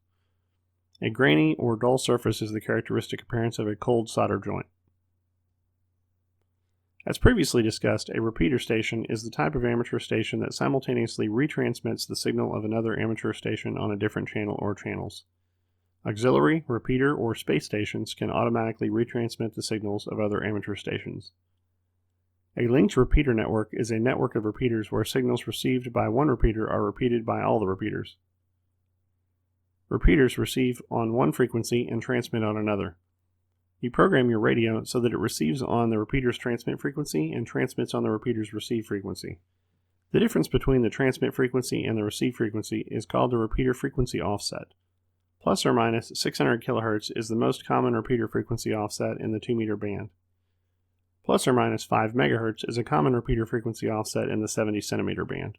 A grainy or dull surface is the characteristic appearance of a cold solder joint. As previously discussed, a repeater station is the type of amateur station that simultaneously retransmits the signal of another amateur station on a different channel or channels. Auxiliary, repeater, or space stations can automatically retransmit the signals of other amateur stations. A linked repeater network is a network of repeaters where signals received by one repeater are repeated by all the repeaters. Repeaters receive on one frequency and transmit on another. You program your radio so that it receives on the repeater's transmit frequency and transmits on the repeater's receive frequency. The difference between the transmit frequency and the receive frequency is called the repeater frequency offset. Plus or minus 600 kHz is the most common repeater frequency offset in the 2-meter band. Plus or minus 5 MHz is a common repeater frequency offset in the 70 centimeter band.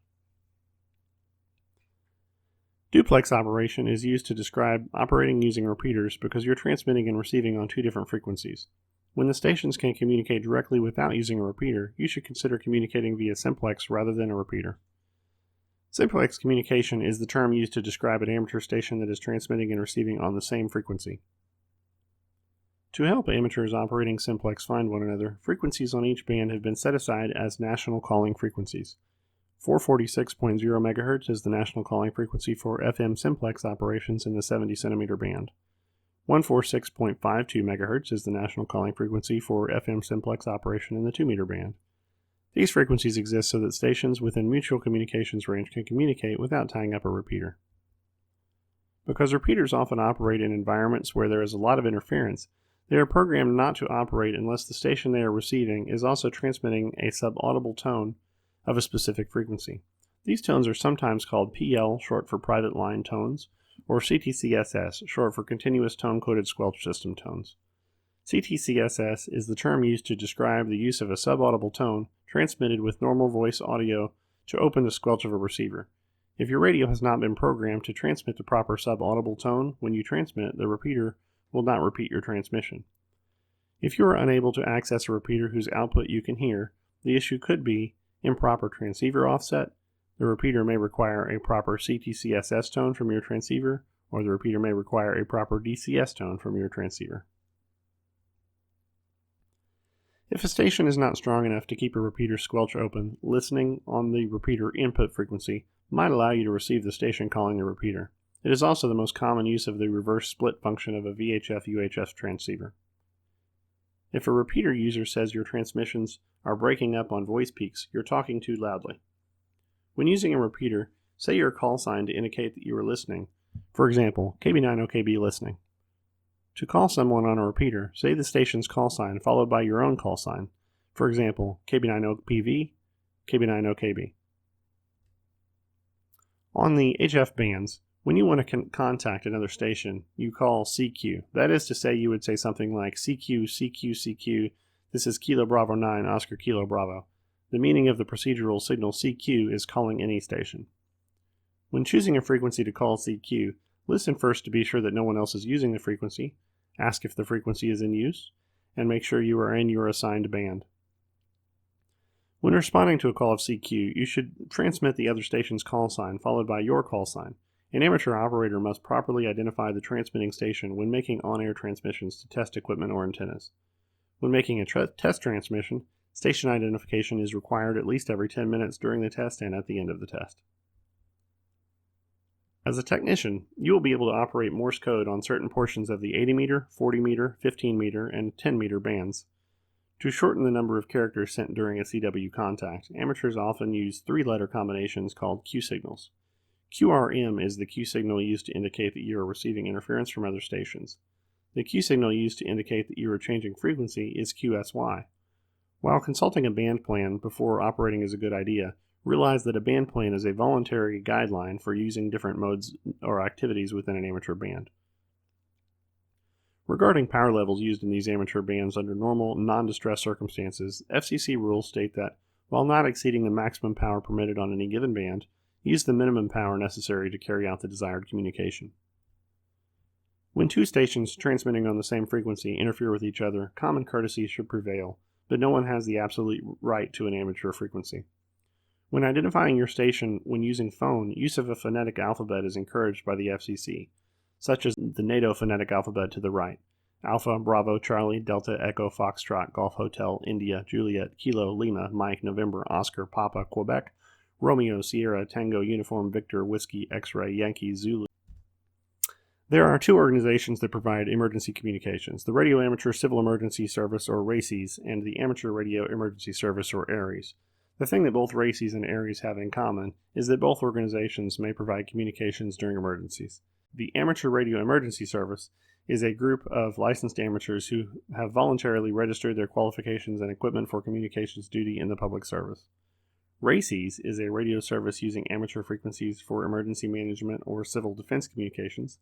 Duplex operation is used to describe operating using repeaters because you're transmitting and receiving on two different frequencies. When the stations can communicate directly without using a repeater, you should consider communicating via simplex rather than a repeater. Simplex communication is the term used to describe an amateur station that is transmitting and receiving on the same frequency. To help amateurs operating simplex find one another, frequencies on each band have been set aside as national calling frequencies. 446.0 MHz is the national calling frequency for FM simplex operations in the 70 centimeter band. 146.52 MHz is the national calling frequency for FM simplex operation in the 2 meter band. These frequencies exist so that stations within mutual communications range can communicate without tying up a repeater. Because repeaters often operate in environments where there is a lot of interference, they are programmed not to operate unless the station they are receiving is also transmitting a subaudible tone of a specific frequency. These tones are sometimes called PL, short for private line tones, or CTCSS, short for continuous tone-coded squelch system tones. CTCSS is the term used to describe the use of a subaudible tone transmitted with normal voice audio to open the squelch of a receiver. If your radio has not been programmed to transmit the proper subaudible tone when you transmit, the repeater will not repeat your transmission. If you are unable to access a repeater whose output you can hear, the issue could be improper transceiver offset. The repeater may require a proper CTCSS tone from your transceiver, or the repeater may require a proper DCS tone from your transceiver. If a station is not strong enough to keep a repeater squelch open, listening on the repeater input frequency might allow you to receive the station calling the repeater. It is also the most common use of the reverse split function of a VHF-UHF transceiver. If a repeater user says your transmissions are breaking up on voice peaks, you're talking too loudly. When using a repeater, say your call sign to indicate that you are listening. For example, KB9OKB listening. To call someone on a repeater, say the station's call sign followed by your own call sign. For example, KB9OPV, KB9OKB. On the HF bands, when you want to contact another station, you call CQ. That is to say, you would say something like CQ, CQ, CQ, this is Kilo Bravo 9, Oscar Kilo Bravo. The meaning of the procedural signal CQ is calling any station. When choosing a frequency to call CQ, listen first to be sure that no one else is using the frequency, ask if the frequency is in use, and make sure you are in your assigned band. When responding to a call of CQ, you should transmit the other station's call sign followed by your call sign. An amateur operator must properly identify the transmitting station when making on-air transmissions to test equipment or antennas. When making a test transmission, station identification is required at least every 10 minutes during the test and at the end of the test. As a technician, you will be able to operate Morse code on certain portions of the 80 meter, 40 meter, 15 meter, and 10 meter bands. To shorten the number of characters sent during a CW contact, amateurs often use 3-letter combinations called Q signals. QRM is the Q signal used to indicate that you are receiving interference from other stations. The Q signal used to indicate that you are changing frequency is QSY. While consulting a band plan before operating is a good idea, realize that a band plan is a voluntary guideline for using different modes or activities within an amateur band. Regarding power levels used in these amateur bands under normal, non-distress circumstances, FCC rules state that, while not exceeding the maximum power permitted on any given band, use the minimum power necessary to carry out the desired communication. When two stations transmitting on the same frequency interfere with each other, common courtesy should prevail, but no one has the absolute right to an amateur frequency. When identifying your station when using phone, use of a phonetic alphabet is encouraged by the FCC, such as the NATO phonetic alphabet to the right: Alpha, Bravo, Charlie, Delta, Echo, Foxtrot, Golf Hotel, India, Juliet, Kilo, Lima, Mike, November, Oscar, Papa, Quebec, Romeo, Sierra, Tango, Uniform, Victor, Whiskey, X-Ray, Yankee, Zulu. There are two organizations that provide emergency communications: the Radio Amateur Civil Emergency Service, or RACES, and the Amateur Radio Emergency Service, or ARRS. The thing that both RACES and ARRS have in common is that both organizations may provide communications during emergencies. The Amateur Radio Emergency Service is a group of licensed amateurs who have voluntarily registered their qualifications and equipment for communications duty in the public service. RACES is a radio service using amateur frequencies for emergency management or civil defense communications,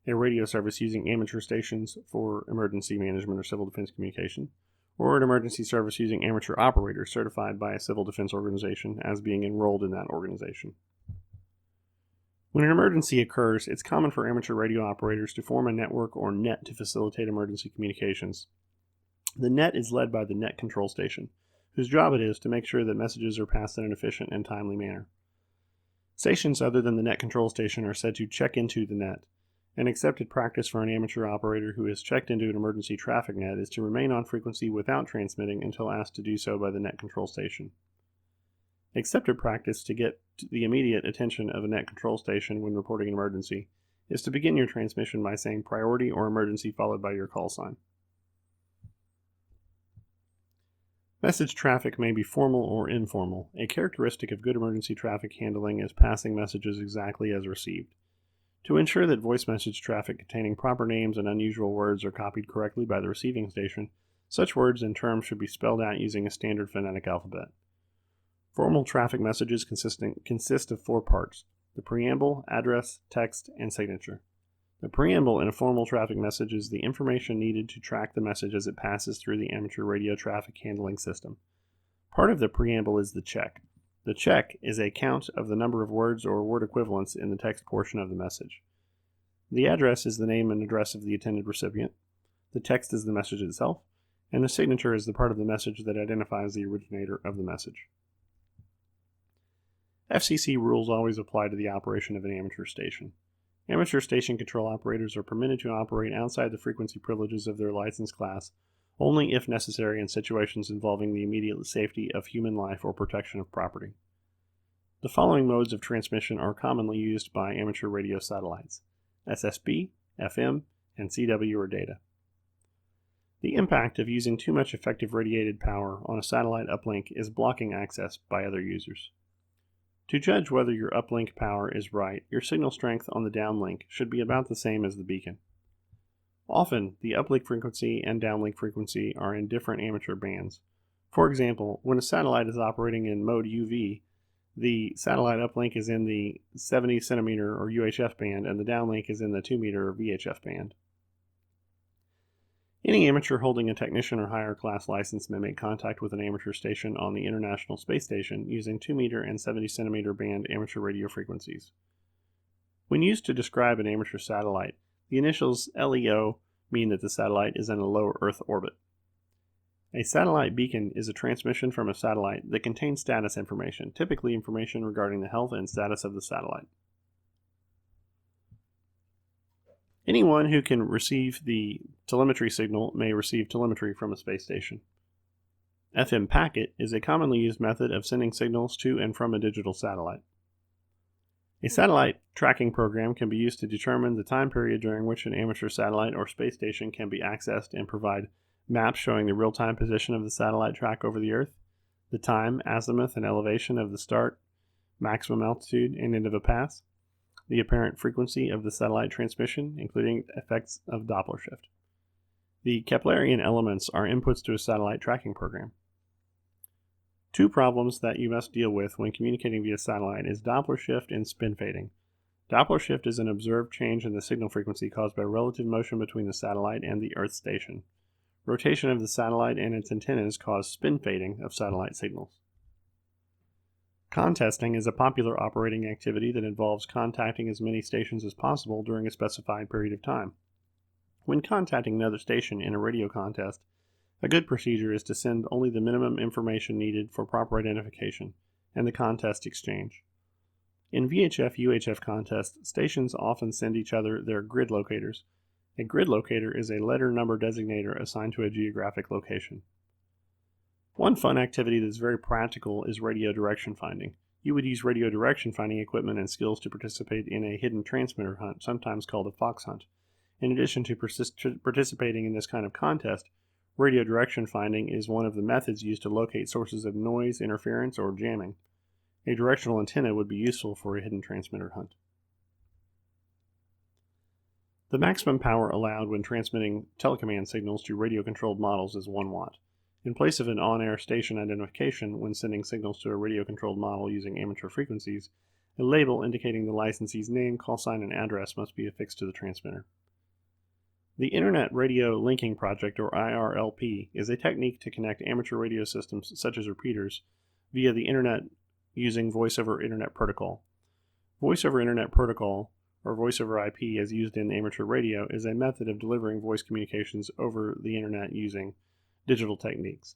a radio service using amateur stations for emergency management or civil defense communication, or an emergency service using amateur operators certified by a civil defense organization as being enrolled in that organization. When an emergency occurs, it's common for amateur radio operators to form a network or net to facilitate emergency communications. The net is led by the net control station, whose job it is to make sure that messages are passed in an efficient and timely manner. Stations other than the net control station are said to check into the net. An accepted practice for an amateur operator who has checked into an emergency traffic net is to remain on frequency without transmitting until asked to do so by the net control station. Accepted practice to get the immediate attention of a net control station when reporting an emergency is to begin your transmission by saying priority or emergency followed by your call sign. Message traffic may be formal or informal. A characteristic of good emergency traffic handling is passing messages exactly as received. To ensure that voice message traffic containing proper names and unusual words are copied correctly by the receiving station, such words and terms should be spelled out using a standard phonetic alphabet. Formal traffic messages consist of 4 parts: the preamble, address, text, and signature. The preamble in a formal traffic message is the information needed to track the message as it passes through the amateur radio traffic handling system. Part of the preamble is the check. The check is a count of the number of words or word equivalents in the text portion of the message. The address is the name and address of the intended recipient. The text is the message itself, and the signature is the part of the message that identifies the originator of the message. FCC rules always apply to the operation of an amateur station. Amateur station control operators are permitted to operate outside the frequency privileges of their license class only if necessary in situations involving the immediate safety of human life or protection of property. The following modes of transmission are commonly used by amateur radio satellites: SSB, FM, and CW or data. The impact of using too much effective radiated power on a satellite uplink is blocking access by other users. To judge whether your uplink power is right, your signal strength on the downlink should be about the same as the beacon. Often, the uplink frequency and downlink frequency are in different amateur bands. For example, when a satellite is operating in mode UV, the satellite uplink is in the 70 centimeter or UHF band and the downlink is in the 2 meter or VHF band. Any amateur holding a technician or higher class license may make contact with an amateur station on the International Space Station using 2 meter and 70 centimeter band amateur radio frequencies. When used to describe an amateur satellite, the initials LEO mean that the satellite is in a low Earth orbit. A satellite beacon is a transmission from a satellite that contains status information, typically information regarding the health and status of the satellite. Anyone who can receive the telemetry signal may receive telemetry from a space station. FM packet is a commonly used method of sending signals to and from a digital satellite. A satellite tracking program can be used to determine the time period during which an amateur satellite or space station can be accessed and provide maps showing the real-time position of the satellite track over the Earth, the time, azimuth, and elevation of the start, maximum altitude, and end of a pass, the apparent frequency of the satellite transmission, including effects of Doppler shift. The Keplerian elements are inputs to a satellite tracking program. 2 problems that you must deal with when communicating via satellite is Doppler shift and spin fading. Doppler shift is an observed change in the signal frequency caused by relative motion between the satellite and the Earth station. Rotation of the satellite and its antennas cause spin fading of satellite signals. Contesting is a popular operating activity that involves contacting as many stations as possible during a specified period of time. When contacting another station in a radio contest, a good procedure is to send only the minimum information needed for proper identification and the contest exchange. In VHF-UHF contests, stations often send each other their grid locators. A grid locator is a letter number designator assigned to a geographic location. One fun activity that is very practical is radio direction finding. You would use radio direction finding equipment and skills to participate in a hidden transmitter hunt, sometimes called a fox hunt. In addition to participating in this kind of contest, radio direction finding is one of the methods used to locate sources of noise, interference, or jamming. A directional antenna would be useful for a hidden transmitter hunt. The maximum power allowed when transmitting telecommand signals to radio-controlled models is 1 watt. In place of an on-air station identification when sending signals to a radio-controlled model using amateur frequencies, a label indicating the licensee's name, call sign, and address must be affixed to the transmitter. The Internet Radio Linking Project, or IRLP, is a technique to connect amateur radio systems such as repeaters via the Internet using Voice over Internet Protocol. Voice over Internet Protocol, or Voice over IP as used in amateur radio, is a method of delivering voice communications over the Internet using digital techniques.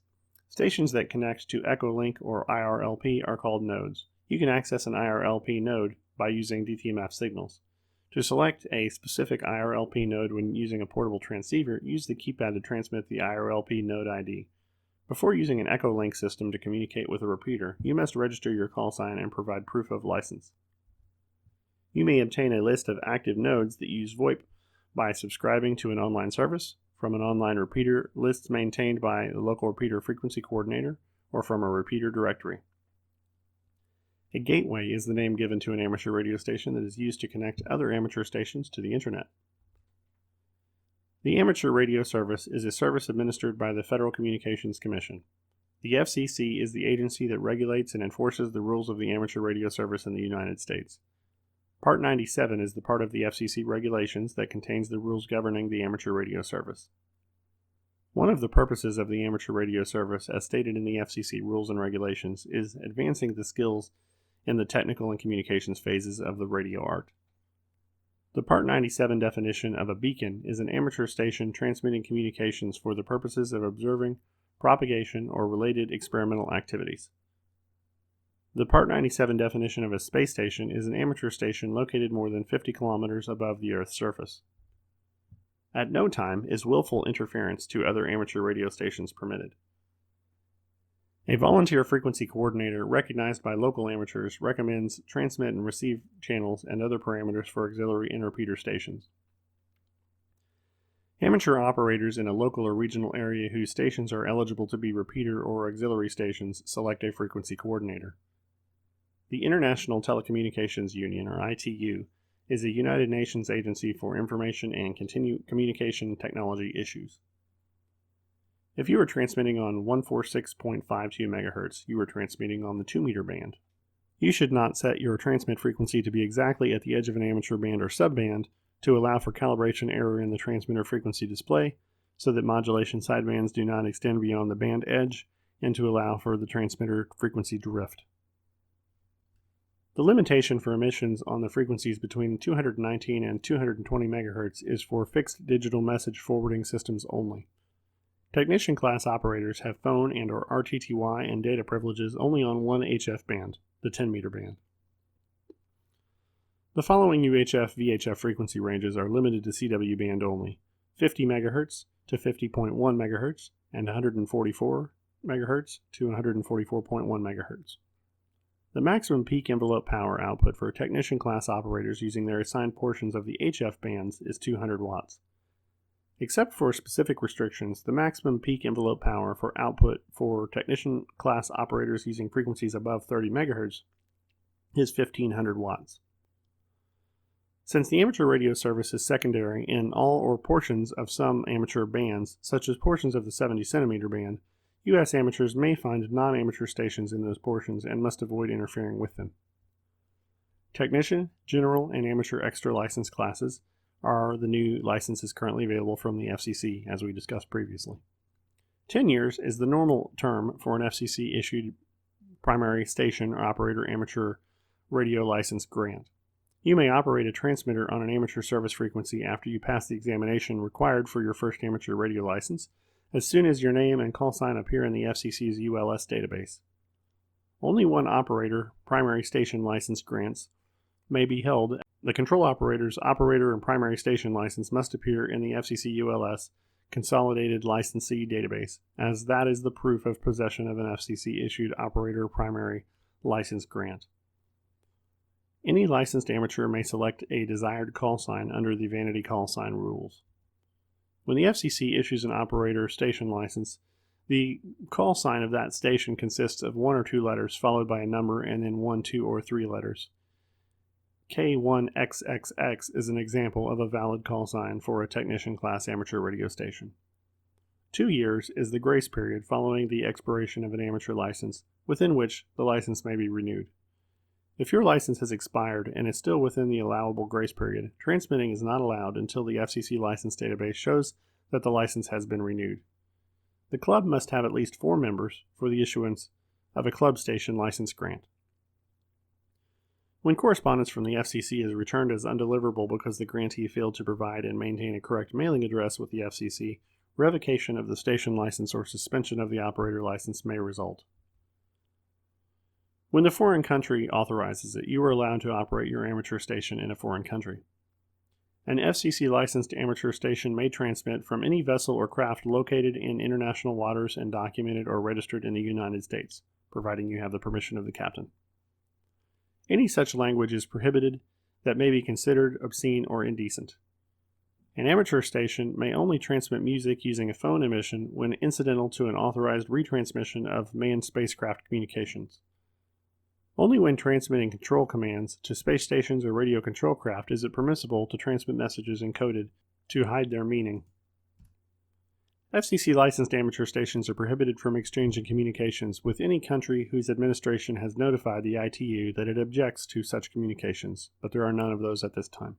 Stations that connect to Echolink or IRLP are called nodes. You can access an IRLP node by using DTMF signals. To select a specific IRLP node when using a portable transceiver, use the keypad to transmit the IRLP node ID. Before using an Echolink system to communicate with a repeater, you must register your call sign and provide proof of license. You may obtain a list of active nodes that use VoIP by subscribing to an online service, from an online repeater list maintained by the local repeater frequency coordinator, or from a repeater directory. A gateway is the name given to an amateur radio station that is used to connect other amateur stations to the Internet. The amateur radio service is a service administered by the Federal Communications Commission. The FCC is the agency that regulates and enforces the rules of the amateur radio service in the United States. Part 97 is the part of the FCC regulations that contains the rules governing the amateur radio service. One of the purposes of the amateur radio service, as stated in the FCC Rules and Regulations, is advancing the skills in the technical and communications phases of the radio art. The Part 97 definition of a beacon is an amateur station transmitting communications for the purposes of observing, propagation, or related experimental activities. The Part 97 definition of a space station is an amateur station located more than 50 kilometers above the Earth's surface. At no time is willful interference to other amateur radio stations permitted. A volunteer frequency coordinator recognized by local amateurs recommends transmit and receive channels and other parameters for auxiliary and repeater stations. Amateur operators in a local or regional area whose stations are eligible to be repeater or auxiliary stations select a frequency coordinator. The International Telecommunications Union, or ITU, is a United Nations agency for information and communication technology issues. If you are transmitting on 146.52 MHz, you are transmitting on the 2-meter band. You should not set your transmit frequency to be exactly at the edge of an amateur band or subband to allow for calibration error in the transmitter frequency display, so that modulation sidebands do not extend beyond the band edge, and to allow for the transmitter frequency drift. The limitation for emissions on the frequencies between 219 and 220 MHz is for fixed digital message forwarding systems only. Technician class operators have phone and or RTTY and data privileges only on one HF band, the 10-meter band. The following UHF-VHF frequency ranges are limited to CW band only: 50 MHz to 50.1 MHz and 144 MHz to 144.1 MHz. The maximum peak envelope power output for technician class operators using their assigned portions of the HF bands is 200 watts. Except for specific restrictions, the maximum peak envelope power for output for technician class operators using frequencies above 30 MHz is 1500 watts. Since the amateur radio service is secondary in all or portions of some amateur bands, such as portions of the 70 cm band, U.S. amateurs may find non-amateur stations in those portions and must avoid interfering with them. Technician, general, and amateur extra license classes are the new licenses currently available from the FCC, as we discussed previously. 10 years is the normal term for an FCC-issued primary station or operator amateur radio license grant. You may operate a transmitter on an amateur service frequency after you pass the examination required for your first amateur radio license, as soon as your name and call sign appear in the FCC's ULS database. Only one operator primary station license grants may be held. The control operator's operator and primary station license must appear in the FCC ULS Consolidated Licensee Database, as that is the proof of possession of an FCC-issued operator primary license grant. Any licensed amateur may select a desired call sign under the vanity call sign rules. When the FCC issues an operator station license, the call sign of that station consists of 1 or 2 letters followed by a number and then 1, 2, or 3 letters. K1XXX is an example of a valid call sign for a technician class amateur radio station. 2 years is the grace period following the expiration of an amateur license, within which the license may be renewed. If your license has expired and is still within the allowable grace period, transmitting is not allowed until the FCC license database shows that the license has been renewed. The club must have at least 4 members for the issuance of a club station license grant. When correspondence from the FCC is returned as undeliverable because the grantee failed to provide and maintain a correct mailing address with the FCC, revocation of the station license or suspension of the operator license may result. When the foreign country authorizes it, you are allowed to operate your amateur station in a foreign country. An FCC licensed amateur station may transmit from any vessel or craft located in international waters and documented or registered in the United States, providing you have the permission of the captain. Any such language is prohibited that may be considered obscene or indecent. An amateur station may only transmit music using a phone emission when incidental to an authorized retransmission of manned spacecraft communications. Only when transmitting control commands to space stations or radio control craft is it permissible to transmit messages encoded to hide their meaning. FCC licensed amateur stations are prohibited from exchanging communications with any country whose administration has notified the ITU that it objects to such communications, but there are none of those at this time.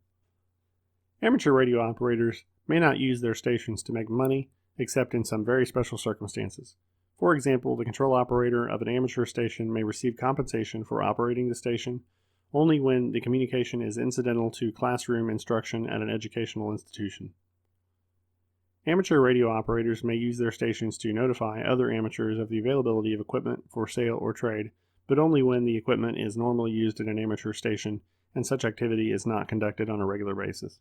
Amateur radio operators may not use their stations to make money except in some very special circumstances. For example, the control operator of an amateur station may receive compensation for operating the station only when the communication is incidental to classroom instruction at an educational institution. Amateur radio operators may use their stations to notify other amateurs of the availability of equipment for sale or trade, but only when the equipment is normally used at an amateur station and such activity is not conducted on a regular basis.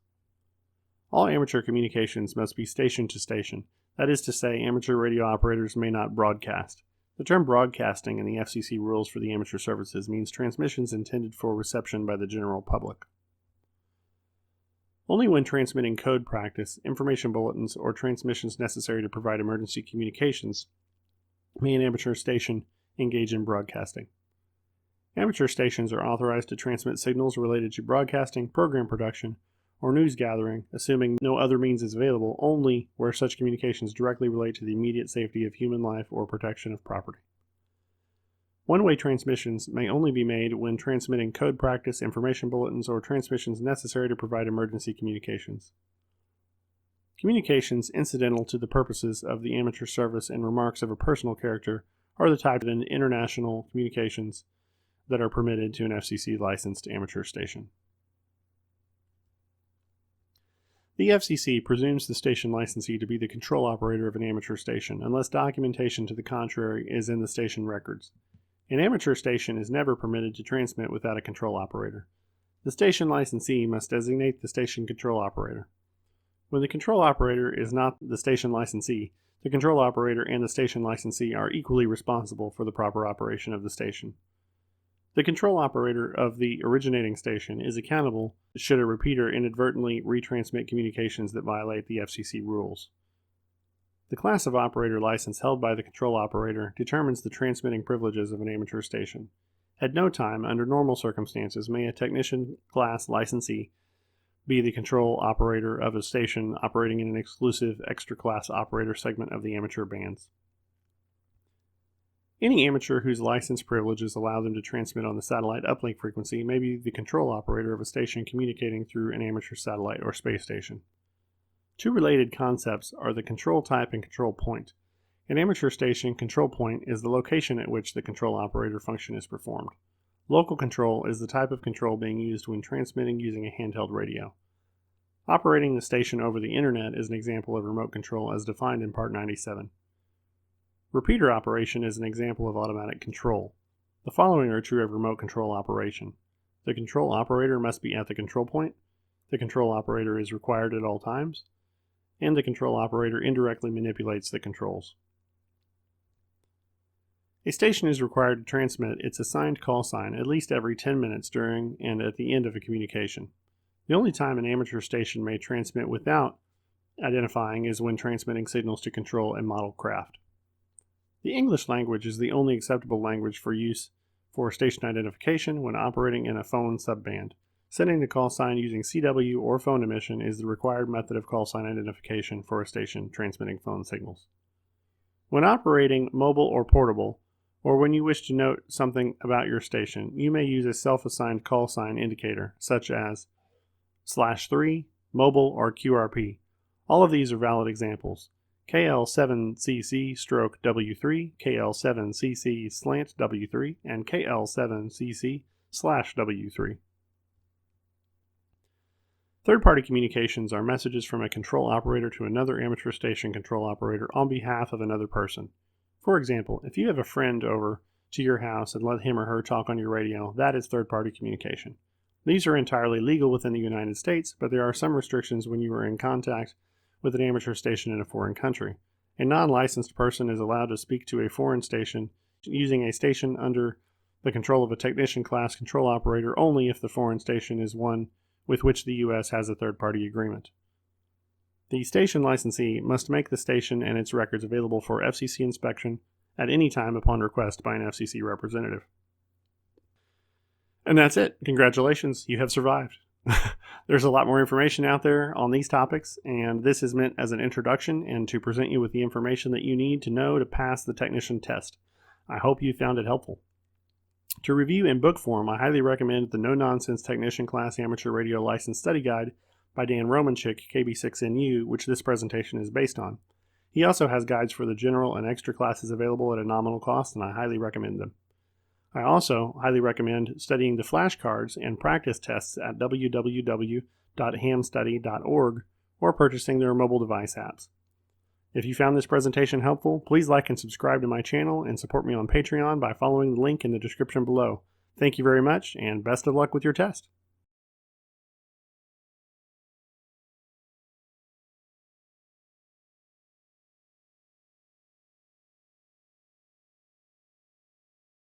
All amateur communications must be station to station. That is to say, amateur radio operators may not broadcast. The term broadcasting in the FCC rules for the amateur services means transmissions intended for reception by the general public. Only when transmitting code practice, information bulletins, or transmissions necessary to provide emergency communications may an amateur station engage in broadcasting. Amateur stations are authorized to transmit signals related to broadcasting, program production, or news gathering, assuming no other means is available, only where such communications directly relate to the immediate safety of human life or protection of property. One-way transmissions may only be made when transmitting code practice, information bulletins, or transmissions necessary to provide emergency communications. Communications incidental to the purposes of the amateur service and remarks of a personal character are the type of international communications that are permitted to an FCC licensed amateur station. The FCC presumes the station licensee to be the control operator of an amateur station unless documentation to the contrary is in the station records. An amateur station is never permitted to transmit without a control operator. The station licensee must designate the station control operator. When the control operator is not the station licensee, the control operator and the station licensee are equally responsible for the proper operation of the station. The control operator of the originating station is accountable should a repeater inadvertently retransmit communications that violate the FCC rules. The class of operator license held by the control operator determines the transmitting privileges of an amateur station. At no time, under normal circumstances, may a technician class licensee be the control operator of a station operating in an exclusive extra-class operator segment of the amateur bands. Any amateur whose license privileges allow them to transmit on the satellite uplink frequency may be the control operator of a station communicating through an amateur satellite or space station. Two related concepts are the control type and control point. An amateur station control point is the location at which the control operator function is performed. Local control is the type of control being used when transmitting using a handheld radio. Operating the station over the internet is an example of remote control as defined in Part 97. Repeater operation is an example of automatic control. The following are true of remote control operation. The control operator must be at the control point, the control operator is required at all times, and the control operator indirectly manipulates the controls. A station is required to transmit its assigned call sign at least every 10 minutes during and at the end of a communication. The only time an amateur station may transmit without identifying is when transmitting signals to control a model craft. The English language is the only acceptable language for use for station identification when operating in a phone subband. Sending the call sign using CW or phone emission is the required method of call sign identification for a station transmitting phone signals. When operating mobile or portable, or when you wish to note something about your station, you may use a self-assigned call sign indicator, such as /3, mobile, or QRP. All of these are valid examples. KL7CC/W3, KL7CC/W3, and KL7CC/W3. Third-party communications are messages from a control operator to another amateur station control operator on behalf of another person. For example, if you have a friend over to your house and let him or her talk on your radio, that is third-party communication. These are entirely legal within the United States, but there are some restrictions when you are in contact with an amateur station in a foreign country. A non-licensed person is allowed to speak to a foreign station using a station under the control of a technician class control operator only if the foreign station is one with which the U.S. has a third-party agreement. The station licensee must make the station and its records available for FCC inspection at any time upon request by an FCC representative. And that's it. Congratulations, you have survived. There's a lot more information out there on these topics, and this is meant as an introduction and to present you with the information that you need to know to pass the technician test. I hope you found it helpful. To review in book form, I highly recommend the No Nonsense Technician Class Amateur Radio License Study Guide by Dan Romanchik, KB6NU, which this presentation is based on. He also has guides for the general and extra classes available at a nominal cost, and I highly recommend them. I also highly recommend studying the flashcards and practice tests at www.hamstudy.org or purchasing their mobile device apps. If you found this presentation helpful, please like and subscribe to my channel and support me on Patreon by following the link in the description below. Thank you very much, and best of luck with your test.